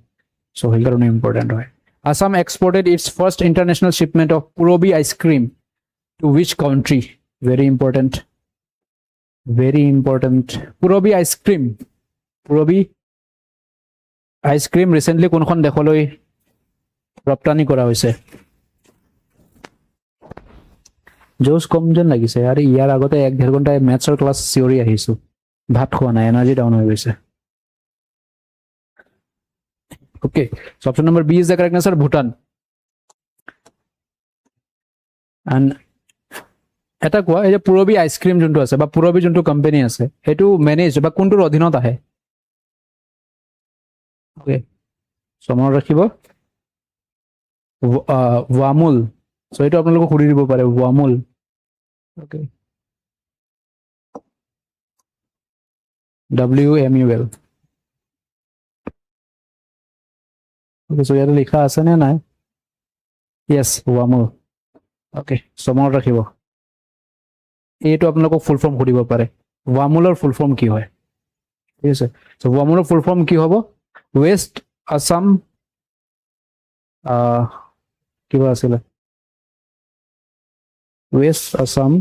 So he karone important hoy. Assam exported its first international shipment of Purobi ice cream to which country? Very important. Purobi ice cream recently কোনখন দেশলৈ ৰপ্তানি কৰা হৈছে? জোস কম যেন লাগিছে আৰে ইয়াৰ আগতে 1.5 ঘণ্টা মেথছৰ ক্লাছ চিঞৰি আহিছো, ভাত খোৱা নাই, এনাৰ্জি ডাউন হৈ গৈছে। Okay, so option number B is the correct answer, Bhutan. And এটা কোৱা এই যে পুৰবী আইসক্ৰীম যোনটো আছে বা পুৰবী যোনটো কোম্পানী আছে সেইটো মেনেজ বা কোনটোৰ অধীনত আহে? Okay, so মনত ৰাখিব ৱামুল। সো এইটো আপোনালোকক সুধি দিব পাৰে Wamul. Okay, WMUL. Okay, so ইয়াতে লিখা আছে নে নাই? Yes, ৱামুল। Okay, so মনত ৰাখিব। এইটো আপোনালোকক ফুল ফৰ্ম সুধিব পাৰে ৱামুলৰ ফুল ফৰ্ম কি হয় ঠিক আছে সো ৱামুলৰ ফুল ফৰ্ম কি হ'ব ৱেষ্ট আসাম কিবা আছিলে West Assam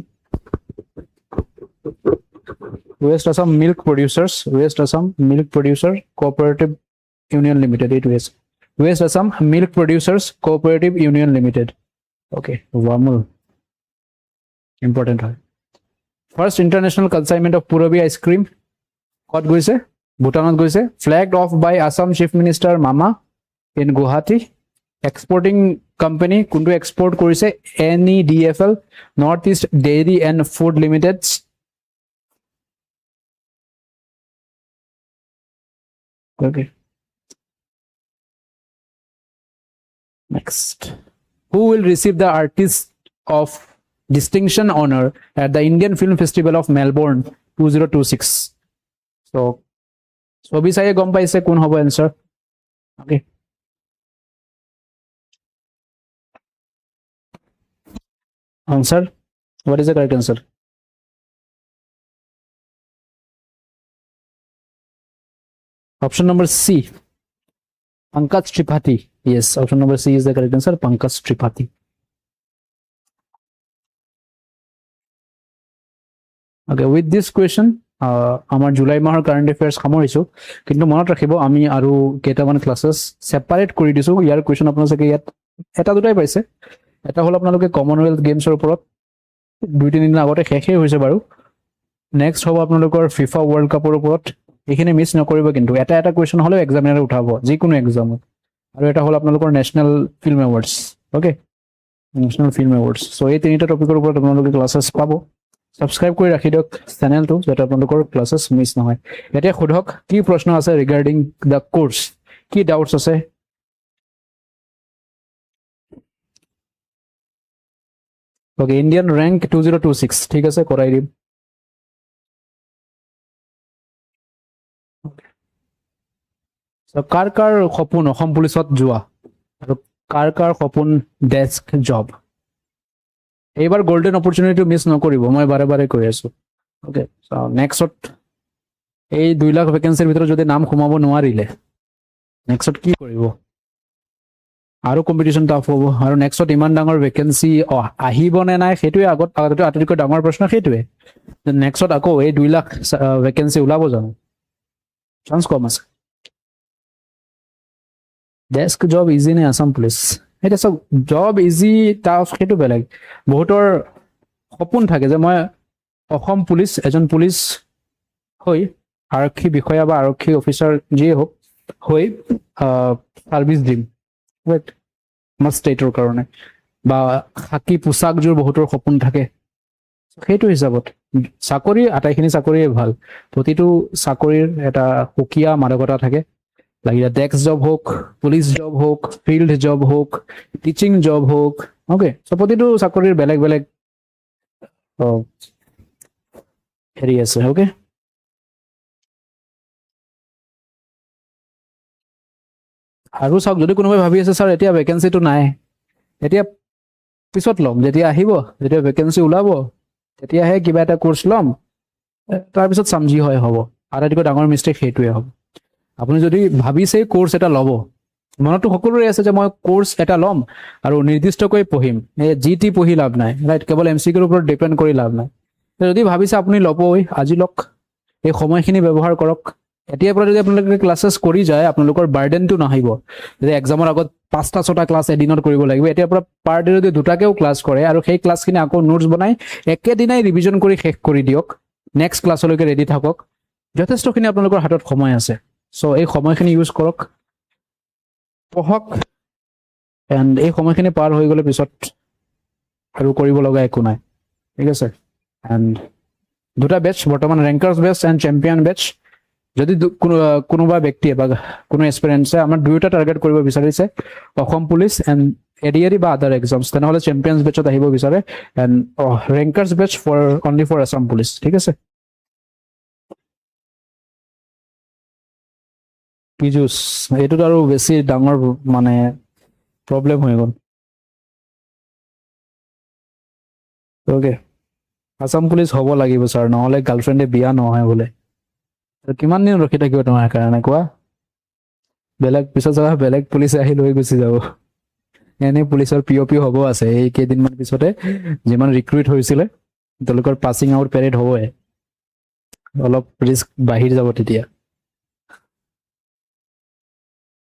milk producer cooperative union limited এইটো আছে West Assam milk producers cooperative union limited okay Wamul important হয় first international consignment of Purabi ice cream ক'ত গৈছে ভূটানত গৈছে flagged off by Assam chief minister মামা ইন গুৱাহাটী এক্সপৰ্টিং কোম্পানী কোনটো এক্সপৰ্ট কৰিছে NEDFL North East dairy and food limited okay next who will receive the artist of distinction honor at the Indian Film Festival of Melbourne 2026 so ছবি চাইয়ে গম পাইছে কোন হ'ব answer okay answer what is the correct answer option number C Pankaj Tripathi yes option number C is the correct answer Pankaj Tripathi okay with this question আমাৰ July মাহৰ current এফেয়াৰ্স সামৰিছো কিন্তু মনত ৰাখিব আমি আৰু কেইটামান ক্লাसेস সেপাৰেট কৰি দিছো ইয়াৰ কোৱেশ্চন আপোনালোকে ইয়াত এটা দুটাই পাইছে এটা হল আপোনালোকে কমনৱেলথ গেমছৰ ওপৰত দুই তিন দিন আগতে শেষে হৈছে বাৰু নেক্সট হ'ব আপোনালোকৰ ফিফা ওয়াৰ্ল্ড কাপৰ ওপৰত এখানে মিস নকৰিব কিন্তু এটা এটা কোৱেশ্চন হলো এক্সামিনাৰে উঠাব যিকোনো এক্সামত আৰু এটা হল আপোনালোকৰ national film awards okay national film awards so এই তিনিটা টপিকৰ ওপৰত আপোনালোকে ক্লাसेস পাব সাবস্ক্ৰাইব কৰি ৰাখি দিয়ক চেনেলটো যাতে আপোনালোকৰ ক্লাसेস মিস নহয় এতিয়া খুধক কি প্ৰশ্ন আছে ৰিগাৰ্ডিং দা কোৰ্স কি ডাউটছ আছে ওকে ইন্ডিয়ান ৰ্যাঙ্ক 2026 ঠিক আছে কৰাই দিম সো কাৰ কাৰ সপোন অসম পুলিচত যোৱা আৰু কাৰ কাৰ সপোন ডেস্ক জব এইবাৰ গোল্ডেন অপৰচুনিটি মিস নকৰিব মই বাৰে বাৰে কৈ আছো ওকে সো নেক্সট এই 2 লাখ ভ্যাকেন্সিৰ ভিতৰত যদি নাম খুমাব নোৱাৰিলে নেক্সট কি কৰিব আৰু কম্পিটিশন টাফ হ'ব আৰু নেক্সট ইমান ডাঙৰ ভ্যাকেন্সি আহিব নে নাই সেইটোৱে আগত আটাইতকৈ ডাঙৰ প্ৰশ্ন সেইটোৱে নেক্সট আকৌ এই 2 লাখ ভ্যাকেন্সি ওলাব জানো চান্স কম আছে ডেস্ক জব ইজি নে আসাম পুলিচ এটা সব জব ইজি টাফ সেইটো বেলেগ বহুতৰ সপোন থাকে যে মই অসম পুলিচ এজন পুলিচ হৈ আৰক্ষী বিষয়া বা আৰক্ষী অফিচাৰ যিয়ে হোক হৈ সাৰ্ভিস দিম ৰাইট আমাৰ ষ্টেটৰ কাৰণে বা খাকি পোছাকযোৰ বহুতৰ সপোন থাকে সেইটো হিচাপত চাকৰি আটাইখিনি চাকৰিয়ে ভাল প্ৰতিটো চাকৰিৰ এটা সুকীয়া মাদকতা থাকে লাগিলে ডেস্ক জব হোক পুলিচ জব হোক ফিল্ড জব হোক টিচিং জব হোক ওকে সো প্ৰতিটো চাকৰিৰ বেলেগ বেলেগ হেৰি আছে ওকে আৰু চাওক যদি কোনোবাই ভাবি আছে স্যাৰ এতিয়া ভ্যাকেন্সিটো নাই এতিয়া পিছত লম যেতিয়া আহিব যেতিয়া ভ্যাকেন্সি ওলাব তেতিয়াহে কিবা এটা কোৰ্স লম তাৰ পিছত সমজি হয় হ'ব আটাইতকৈ ডাঙৰ মিস্টেক সেইটোৱে হ'ব আপুনি যদি ভাবিছে কোৰ্স এটা লব মনটো সকলোৰে আছে যে মই কোৰ্স এটা লম আৰু নিৰ্দিষ্টকৈ পঢ়িম এই জিটি পঢ়ি লাভ নাই ৰাইট কেৱল এমসিকিউৰ ওপৰত ডিপেন্ড কৰি লাভ নাই যদি ভাবিছে আপুনি লবই আজি লক এই সময়খিনি ব্যৱহাৰ কৰক এতিয়াৰ পৰা যদি আপোনালোকে ক্লাसेस কৰি যায় আপোনালোকৰ বাৰ্ডেনটো নাহিব যে এক্সামৰ আগত 5টা 6টা ক্লাস এদিনত কৰিব লাগিব এতিয়াৰ পৰা পাৰ ডে যদি দুটাকেও ক্লাস কৰে আৰু সেই ক্লাসখিনি আকৌ নোটস বনাই একেদিনাই ৰিভিজন কৰি শেষ কৰি দিয়ক নেক্সট ক্লাছলৈকে ৰেডি থাকক যথেষ্টখিনি আপোনালোকৰ হাতত সময় আছে সো এই সময়খিনি ইউজ কৰক পঢ়ক এন্ড এই সময়খিনি পাৰ হৈ গলে পিছত আৰু কৰিব লগা একো নাই ঠিক আছে এন্ড দুটা বেচ বৰ্তমান ৰেংকাৰ্স বেচ এন্ড চ্যাম্পিয়ন বেচ যদি কোনোবা ব্যক্তি বা কোনো এক্সপেৰিয়েন্সে আমাৰ দুয়োটা টাৰ্গেট কৰিব বিচাৰিছে অসম পুলিচ এন্ড ADRE বা আদাৰ এক্সামস তেনেহলে চ্যাম্পিয়নস বেচত আহিব বিচাৰে and rankers batch for only for Assam police ঠিক আছে পিজুস এইটো আৰু বেছি ডাঙৰ মানে প্ৰবলেম হৈ গল ওকে আসাম পুলিচ হ'ব লাগিব ছাৰ, নহ'লে গাৰ্লফ্ৰেণ্ডে বিয়া নহয় বোলে। কিমান দিন ৰখি থাকিব তোমাৰ কাৰণে কোৱা? বেলেগ পিছত যাবা, বেলেগ পুলিচ আহি লৈ গুচি যাব। এনে পুলিচৰ POP হ'ব আছে এই কেইদিনমান পিছতে, যিমান ৰিক্ৰুইট হৈছিলে তেওঁলোকৰ পাছিং আউট পেৰেড হ'বই, অলপ ৰিস্ক বাঢ়ি যাব তেতিয়া।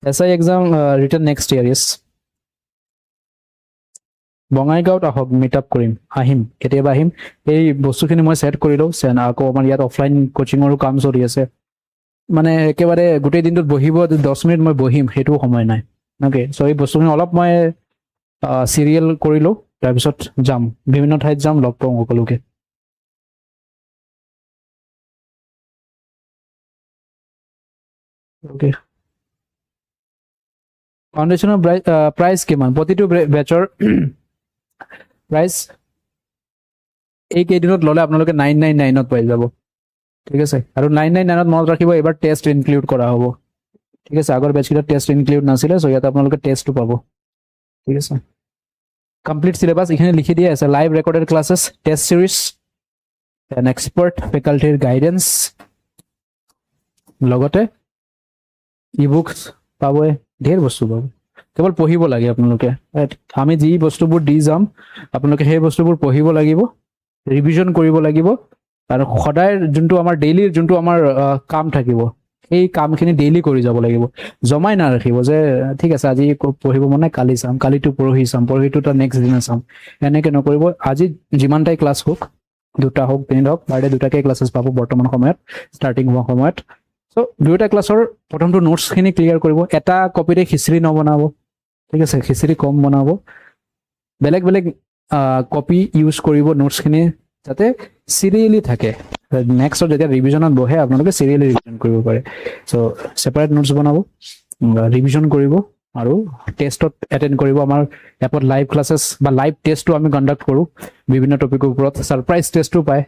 SI এক্সাম ৰিটাৰ্ণ নেক্সট ইয়াৰ, ইয়েছ। বঙাইগাঁৱত আহক, মিট আপ কৰিম, আহিম কেতিয়াবা আহিম। এই বস্তুখিনি মই ছেট কৰি লওঁ, আকৌ আমাৰ ইয়াত অফলাইন কোচিঙৰো কাম চলি আছে, মানে একেবাৰে গোটেই দিনটোত বহিব 10 মিনিট মই বহিম সেইটো সময় নাই। অ'কে, চ' এই বস্তুখিনি অলপ মই চিৰিয়েল কৰি লওঁ, তাৰপিছত যাম, বিভিন্ন ঠাইত যাম, লগ পাওঁ সকলোকে। অ'কে, ফাউণ্ডেশ্যনৰ প্ৰাইচ কিমান? প্ৰতিটো বেচৰ প্ৰাইচ এই কেইদিনত ল'লে আপোনালোকে 999ত পাই যাব, ঠিক আছে। আৰু 999ত মনত ৰাখিব, এইবাৰ টেষ্ট ইনক্লুড কৰা হ'ব, ঠিক আছে। আগৰ বেচকেইটাত টেষ্ট ইনক্লুড নাছিলে, চ' ইয়াত আপোনালোকে টেষ্টটো পাব, ঠিক আছে। কমপ্লিট চিলেবাছ এইখিনি লিখি দিয়া আছে, live recorded classes, test series, an expert ফেকাল্টিৰ গাইডেন্স, লগতে ই বুকছ পাবই, ঢেৰ বস্তু পাব। কেৱল পঢ়িব লাগে আপোনালোকে, আমি যি বস্তুবোৰ দি যাম আপোনালোকে সেই বস্তুবোৰ পঢ়িব লাগিব, ৰিভিজন কৰিব লাগিব, আৰু সদায় যোনটো আমাৰ ডেইলি যোনটো আমাৰ কাম থাকিব সেই কামখিনি ডেইলি কৰি যাব লাগিব, জমাই নাৰাখিব যে ঠিক আছে আজি পঢ়িব মনে কালি চাম, কালিটো পৰহি চাম, পৰহিটো তাৰ নেক্সট দিনা চাম, এনেকৈ নকৰিব। আজি যিমানটাই ক্লাছ হওক, 2টা হওক 3টা হওক, বাৰ ডে 2টাকে ক্লাছেছ পাব বৰ্তমান সময়ত, ষ্টাৰ্টিং হোৱা সময়ত। চ' 2টা ক্লাছৰ প্ৰথমটো নোটছখিনি ক্লিয়াৰ কৰিব, এটা কপিতে খিচিৰি নবনাব, ঠিক আছে, খিচিৰি কম বনাব, বেলেগ বেলেগ কপি ইউজ কৰিব নোটছখিনি, যাতে চিৰিয়েলি থাকে। নেক্সটত যেতিয়া ৰিভিজনত বহে আপোনালোকে চিৰিয়েলি ৰিভিজন কৰিব পাৰে। চ' ছেপাৰেট নোটছ বনাব, ৰিভিজন কৰিব, আৰু টেষ্টত এটেণ্ড কৰিব। আমাৰ এপত লাইভ ক্লাছেছ বা লাইভ টেষ্টটো আমি কণ্ডাক্ট কৰোঁ বিভিন্ন টপিকৰ ওপৰত, ছাৰপ্ৰাইজ টেষ্টো পায়,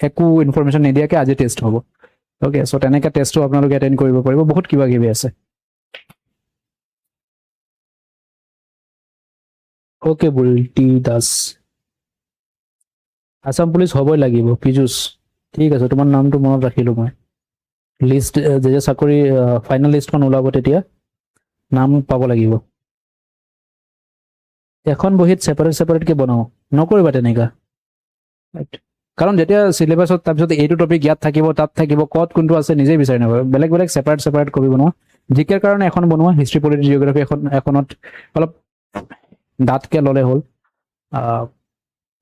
একো ইনফৰমেশ্যন নিদিয়াকৈ আজি টেষ্ট হ'ব। অ'কে, চ' তেনেকৈ টেষ্টটো আপোনালোকে এটেণ্ড কৰিব পাৰিব, বহুত কিবা কিবি আছে। অ'কে, বুল্টি দাস, আসাম পুলিচ হ'বই লাগিব, পীযুষ, ঠিক আছে, তোমাৰ নামটো মনত ৰাখিলোঁ মই। লিষ্ট যেতিয়া চাকৰি ফাইনেল লিষ্টখন ওলাব তেতিয়া নাম পাব লাগিব। এখন বহীত ছেপাৰেটকৈ বনাওঁ, নকৰিবা তেনেকুৱা, কাৰণ যেতিয়া চিলেবাছত তাৰপিছত এইটো টপিক ইয়াত থাকিব, তাত থাকিব, ক'ত কোনটো আছে নিজেই বিচাৰি নাপাব। বেলেগ বেলেগ ছেপাৰেট কপি বনোৱা, জিকেৰ কাৰণে এখন বনোৱা, হিষ্ট্ৰী পলিটি জিঅ'গ্ৰাফী এখনত অলপ ডাঠকৈ ল'লে হ'ল,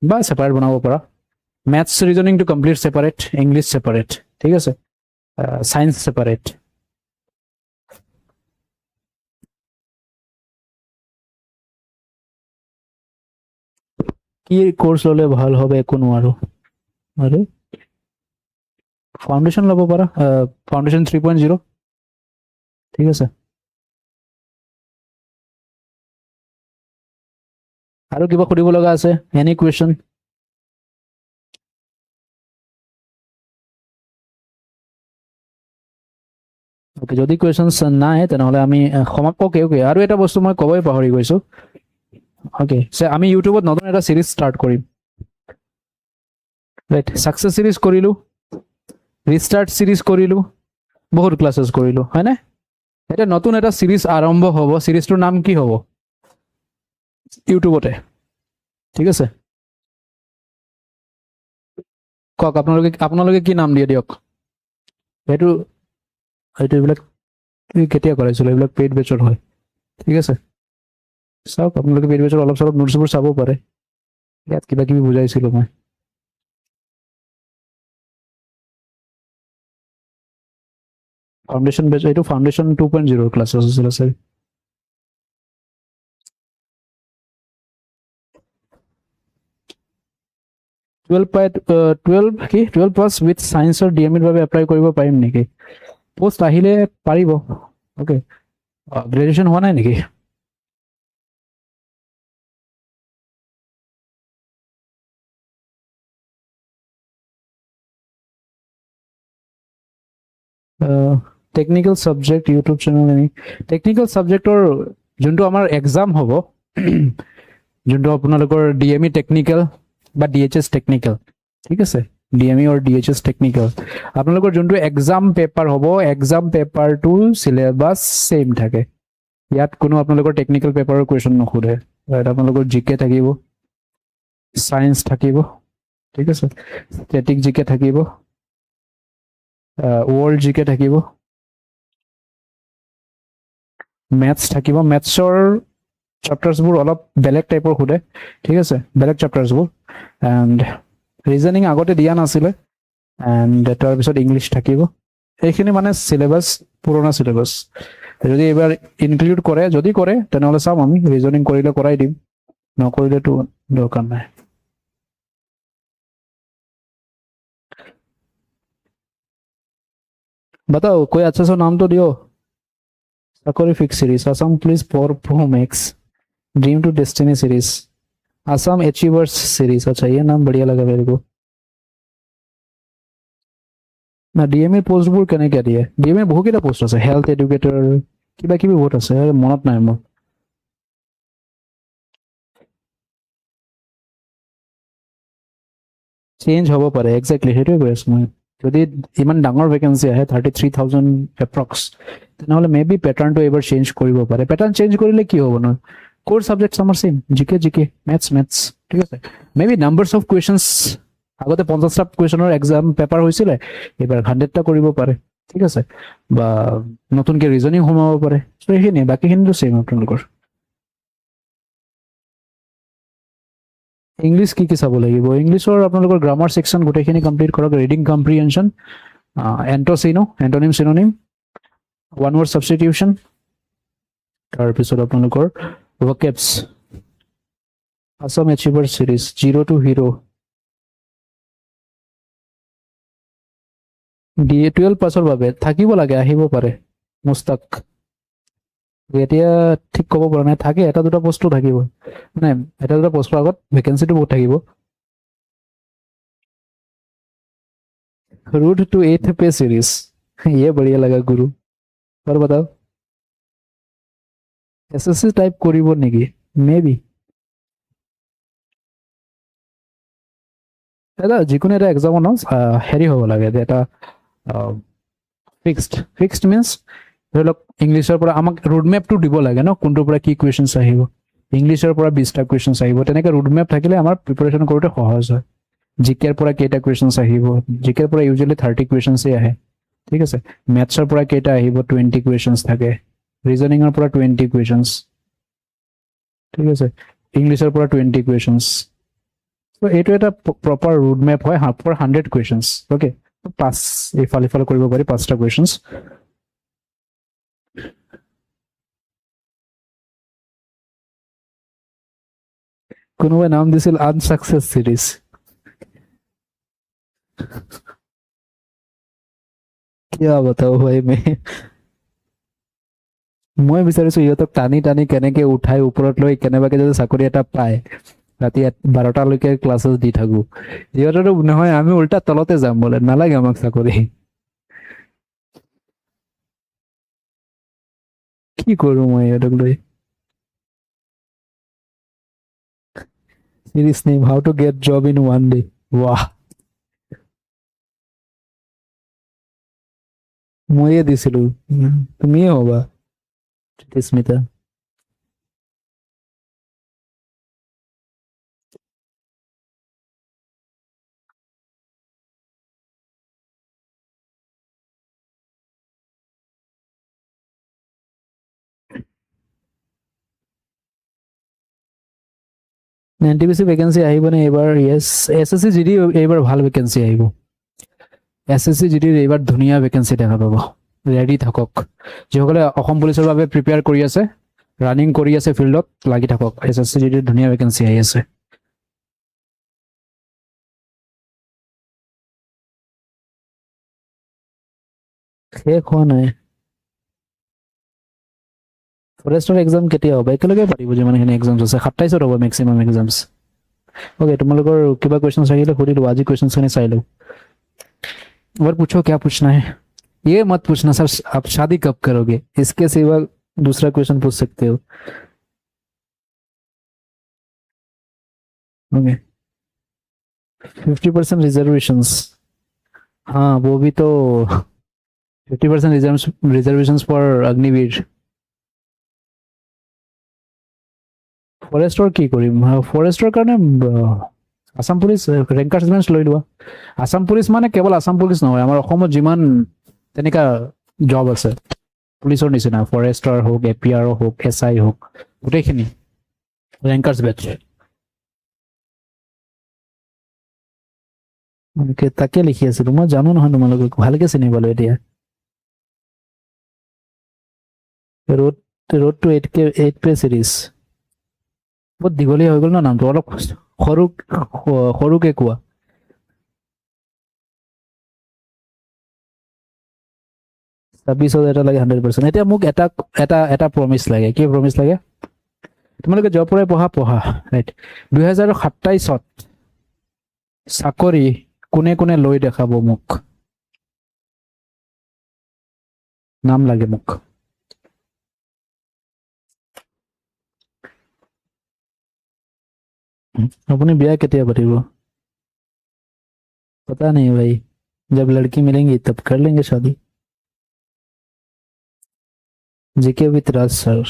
বা ছেপাৰেট বনাব পৰা। মেথছ ৰিজনিংটো কমপ্লিট ছেপাৰেট, ইংলিছ ছেপাৰেট, ঠিক আছে, ছায়েন্স ছেপাৰেট। কি কোৰ্চ ল'লে ভাল হবে? একো নোৱাৰো। আৰু ফাউণ্ডেশ্যন ল'ব পাৰা, ফাউণ্ডেশ্যন 3.0, ঠিক আছে। আৰু কিবা সুধিব লগা আছে? Any question? অ'কে, যদি কুৱেশ্যনছ নাই তেনেহ'লে আমি সমাপ্ত। অ'কে, আৰু এটা বস্তু মই ক'বই পাহৰি গৈছোঁ। অ'কে, আমি ইউটিউবত নতুন এটা চিৰিজ ষ্টাৰ্ট কৰিম, ৰাইট। ছাকচেছ চিৰিজ কৰিলোঁ, ৰিষ্টাৰ্ট চিৰিজ কৰিলোঁ, বহুত ক্লাছেছ কৰিলোঁ, হয়নে? এতিয়া নতুন এটা চিৰিজ আৰম্ভ হ'ব, চিৰিজটোৰ নাম কি হ'ব? ইউটিউবতে, ঠিক আছে। কওক আপোনালোকে কি নাম দিয়ে দিয়ক। সেইটো এইবিলাক কেতিয়া কৰাইছিলোঁ, এইবিলাক পেইড বেচৰ হয়, ঠিক আছে। চাওক আপোনালোকে পেইড বেচৰ অলপ চলপ নোটছবোৰ চাব পাৰে, ইয়াত কিবা কিবি বুজাইছিলোঁ মই। ফাউণ্ডেশ্যন বেচ, এইটো ফাউণ্ডেশ্যন 2.0 ক্লাছেছ আছিলে চাগে। টুৱেলভ পাছ উইথ ছায়েন্সৰ DMEৰ বাবে এপ্লাই কৰিব পাৰিম নেকি? পোষ্ট আহিলে পাৰিব। অ'কে, গ্ৰেজুৱেশ্যন হোৱা নাই নেকি? Technical subject YouTube channel, technical ছাবজেক্টৰ যোনটো আমাৰ এক্সাম হ'ব, যোনটো আপোনালোকৰ DME টেকনিকেল বা DHS টেকনিকেল, ঠিক আছে, ডিএমই আৰু ডিএইচএছ টেকনিকেল। আপোনালোকৰ যোনটো এক্সাম পেপাৰ হ'ব, এক্সাম পেপাৰটো চিলেবাছ ছেইম থাকে। ইয়াত কোনো আপোনালোকৰ টেকনিকেল পেপাৰৰ কুৱেশ্যন নোসোধে। ইয়াত আপোনালোকৰ জিকে থাকিব, সায়েন্স থাকিব, ঠিক আছে, ষ্টেটিক জিকে থাকিব, ৱৰ্ল্ড জিকে থাকিব, মেথছ থাকিব। মেথছৰ চেপ্টাৰ্ছবোৰ অলপ বেলেগ টাইপৰ সোধে, ঠিক আছে, বেলেগ চেপ্টাৰ্ছবোৰ। এণ্ড ৰিজনিং আগতে দিয়া নাছিলে। এণ্ড তাৰপিছত ইংলিছ থাকিব। এইখিনি মানে চিলেবাছ, পুৰণা চিলেবাছ। যদি এইবাৰ ইনক্লুড কৰে, যদি কৰে তেনেহ'লে চাম আমি, ৰিজনিং কৰিলে কৰাই দিম, নকৰিলেতো দৰকাৰ নাই। बताओ कोई अच्छा सा नाम तो दियो। चाकरी fix series, Assam police perform X, dream to destiny series, Assam achievers series. अच्छा ये नाम बढ़िया लगा मेरे को। না ডিএমএ পোষ্টবোৰ কেনেকৈ দিয়ে? ডিএমএ বহুকেইটা পোষ্ট আছে, হেল্থ এডুকেটৰ কিবা কিবি বহুত আছে, মনত নাই মোৰ। চেঞ্জ হ'ব পাৰে, এক্সেক্টলি সেইটোৱে কৈ আছোঁ মই। যদি ইমান ডাঙৰ ভেকেঞ্চি আহে 33,000 এপ্ৰক্স, তেনেহ'লে মে বি পেটাৰ্ণটো এইবাৰ চেঞ্জ কৰিব পাৰে। পেটাৰ্ণ চেঞ্জ কৰিলে কি হ'ব ন? কোৰ ছাবজেক্টছ আমাৰ ছেইম, জিকে, মেথছ, ঠিক আছে। May be numbers of questions, আগতে 50টা কুৱেশ্যনৰ এক্সাম পেপাৰ হৈছিলে, এইবাৰ 100টা কৰিব পাৰে, ঠিক আছে, বা নতুনকৈ ৰিজনিং সোমাব পাৰে। চ' সেইখিনিয়ে, বাকীখিনিতো ছেইম আপোনালোকৰ। ইংলিছ কি কি চাব লাগিব? ইংলিছৰ আপোনালোকৰ গ্ৰামাৰ ছেকশ্যন গোটেইখিনি কমপ্লিট কৰক, reading comprehension, antonym synonym, one word substitution, তাৰপিছত আপোনালোকৰ vocabs, Assam achiever series, zero' to hero', D12 পাছৰ বাবে থাকিব লাগে, আহিব পাৰে মুস্তাক। এতিয়া ঠিক ক'ব পৰা নাই, থাকে এটা দুটা পোষ্টটো থাকিব, মানে এটা দুটা পোষ্টৰ আগত ভেকেঞ্চিটো বহুত থাকিব। रूट टू 8th पे सीरीज, ये बढ़िया लगा गुरु। और बताओ एसएससी टाइप কৰিব নেকি? মে বি এটা যিকোনো এটা এক্সামৰ ন হেৰি হ'ব লাগে, এটা ফিক্সড মিনছ ধৰি লওক ইংলিছৰ পৰা আমাক ৰোডমেপটো দিব লাগে ন, কোনটোৰ পৰা কি কুৱেশ্যনছ আহিব। ইংলিছৰ পৰা 20টা কুৱেশ্যনছ আহিব, তেনেকৈ ৰোডমেপ থাকিলে আমাৰ প্ৰিপাৰেশ্যন কৰোঁতে সহজ হয়। জিকেৰ পৰা কেইটা কুৱেশ্যনছ আহিব? জিকেৰ পৰা ইউজুৱেলি 30 কুৱেশ্যনছেই আহে, ঠিক আছে। মেথছৰ পৰা কেইটা আহিব? 20 কুৱেশ্যনছ থাকে। ৰিজনিঙৰ পৰা 20 কুৱেশ্যনছ, ঠিক আছে। ইংলিছৰ পৰা 20 কুৱেশ্যনছ। চ' এইটো এটা প্ৰপাৰ ৰোড মেপ হয়, ফৰ 100 কুৱেশ্যনছ। অ'কে, পাঁচ ইফাল সিফাল কৰিব পাৰি, 5টা কুৱেশ্যনছ। কোনোবাই নাম দিছিল আনসাকসেস চিৰিজ। কিয় बताओ ভাই, মই বিচাৰিছো ইহঁতক টানি টানি কেনেকে উঠাই ওপৰত লৈ কেনেবাকে যদি চাকৰি এটা পায়, ৰাতি 12টালৈকে ক্লাছেছ দি থাকো। ইহঁতৰো নহয়, আমি উল্টা তলতে যাম, বোলে নালাগে আমাক চাকৰি। কি কৰো মই ইহঁতক লৈ? Series name how to get job in one day. বাহ, মইয়ে দিছিলো, তুমিয়ে হবা স্মিতা। এনটিপিসি ভেকেঞ্চি আহিবনে এইবাৰ? য়েছ, এছএছচি জিডি এইবাৰ ভাল ভেকেঞ্চি আহিব। এছএছচি জিডিৰ এইবাৰ ধুনীয়া ভেকেঞ্চি দেখা পাব, ৰেডি থাকক। যিসকলে অসম পুলিচৰ বাবে প্ৰিপেয়াৰ কৰি আছে, ৰানিং কৰি আছে ফিল্ডত, লাগি থাকক। এছএছচি জিডিৰ ধুনীয়া ভেকেঞ্চি আহি আছে। শেষ হোৱা নাই। ফৰেষ্টৰ এক্সাম কেতিয়া হ'ব? একেলগে পাতিব যিমানখিনি এক্সামছ আছে, 27ত হ'ব মেক্সিমাম এক্সামছ। ओके, তোমালোকৰ কিবা क्वेश्चन चाहिए खुद लो, आज ही क्वेश्चन सुने चाह लो। और पूछो क्या पूछना है। ये मत पूछना सर आप शादी कब करोगे, इसके सिवा दूसरा क्वेश्चन पूछ सकते हो। ओके। 50% रिजर्वेशंस, हाँ वो भी तो 50% रिजर्वेशंस फॉर अग्निवीर। ফৰেষ্টৰ কি কৰিম, ফৰেষ্টৰ কাৰণে আসাম পুলিচ ৰেংকাৰ্ছ বেঞ্চ লৈ লোৱা। আসাম পুলিচ মানে কেৱল আসাম পুলিচ নহয়, আমাৰ অসমত যিমান তেনেকা জব আছে পুলিচৰ নিচিনা, ফৰেষ্টৰ হওক, APR হওক, SI হওক, গোটেইখিনি ৰেংকাৰ্ছ বেঞ্চ। তাকে লিখি আছিলো, মই জানো নহয় তোমালোকক ভালকে চিনি পালো এতিয়া। ৰোড টু 8K চিৰিজ বহুত দীঘলীয়া হৈ গ'ল ন নামটো, অলপ সৰুকে কোৱা। তাৰপিছত এটা লাগে 100%। এতিয়া মোক এটা প্ৰমিছ লাগে। কি প্ৰমিছ লাগে? তোমালোকে জব পৰাই পঢ়া ৰাইট। 2027ত চাকৰি কোনে কোনে লৈ দেখাব মোক, নাম লাগে মোক। अपनी ब्याह केতিয়া पातिब? पता नहीं भाई, जब लड़की मिलेंगी तब कर लेंगे शादी। जीके विथ राज सर,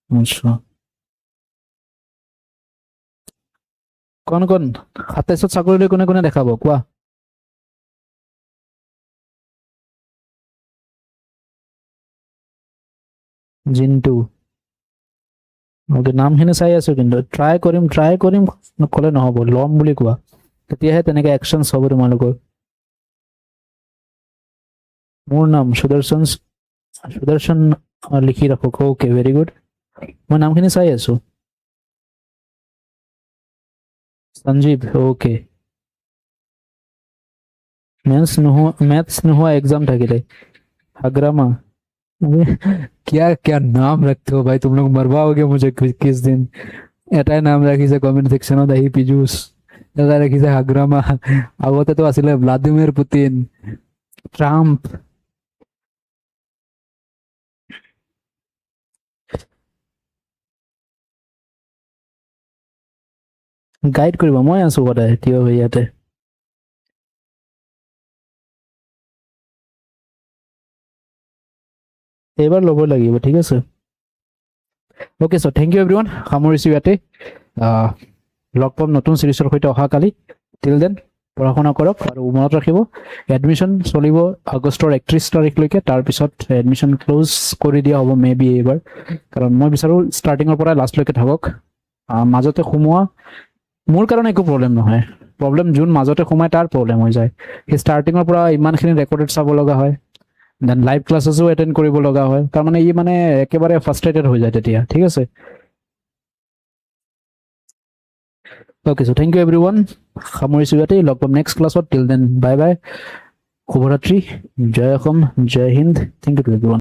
अच्छा कौन 27ত চাকৰি কোনে কোনে দেখাব কোৱা? জিন্তু, ওকে নামখিনি চাই আছো, কিন্তু ট্ৰাই কৰিম নকলে নহব, ল'ম বুলি কোৱা, তেতিয়াহে তেনেকে একচনছ হ'ব তোমালোকৰ। মোৰ নাম সুদৰ্শন লিখি ৰাখক। ওকে ভেৰি গুড, মই নামখিনি চাই আছো। সঞ্জীৱ, ওকে। मैथ्स নোহোৱা एग्जाम থাকিলে हाग्रामा। क्या क्या नाम रखते हो भाई, तुम लोग मरवाओगे मुझे किस दिन। এটাই নাম ৰাখিছে কমেন্ট সেকশনত আহি পিজুস, এটা ৰাখিছে হাগ্ৰামা, আগতে তো আছিলে ভ্লাদিমিৰ পুতিন, ট্ৰাম্প। গাইড কৰিব, মই আছো সদায় থিয় হৈ ইয়াতে। এইবাৰ ল'ব লাগিব, ঠিক আছে। ওকে চ থেংক ইউ এভৰিৱান, সামৰিছো ইয়াতে। লগ পাম নতুন চিৰিজৰ সৈতে অহাকালি। টিল দেন পঢ়া শুনা কৰক, আৰু মনত ৰাখিব এডমিশ্যন চলিব আগষ্টৰ 31 তাৰিখলৈকে, তাৰপিছত এডমিশ্যন ক্লোজ কৰি দিয়া হ'ব মে বি এইবাৰ, কাৰণ মই বিচাৰোঁ ষ্টাৰ্টিঙৰ পৰা লাষ্টলৈকে থাকক। মাজতে সোমোৱা মোৰ কাৰণে একো প্ৰব্লেম নহয়, প্ৰব্লেম যোন মাজতে সোমায় তাৰ প্ৰব্লেম হৈ যায়। সেই ষ্টাৰ্টিঙৰ পৰা ইমানখিনি ৰেকৰ্ডেড চাব লগা হয়, দেন লাইভ ক্লাছেছো এটেণ্ড কৰিব লগা হয়, তাৰমানে ই মানে একেবাৰে ফ্ৰাষ্ট্ৰেটেড হৈ যায় তেতিয়া, ঠিক আছে। ওকে চ থেংক ইউ এভৰিৱান, সামৰিছোঁ ইয়াতে, লগ পাম নেক্সট ক্লাছত। টিল দেন বাই বাই, শুভৰাত্ৰি, জয় অসম, জয় Hind, thank you to everyone.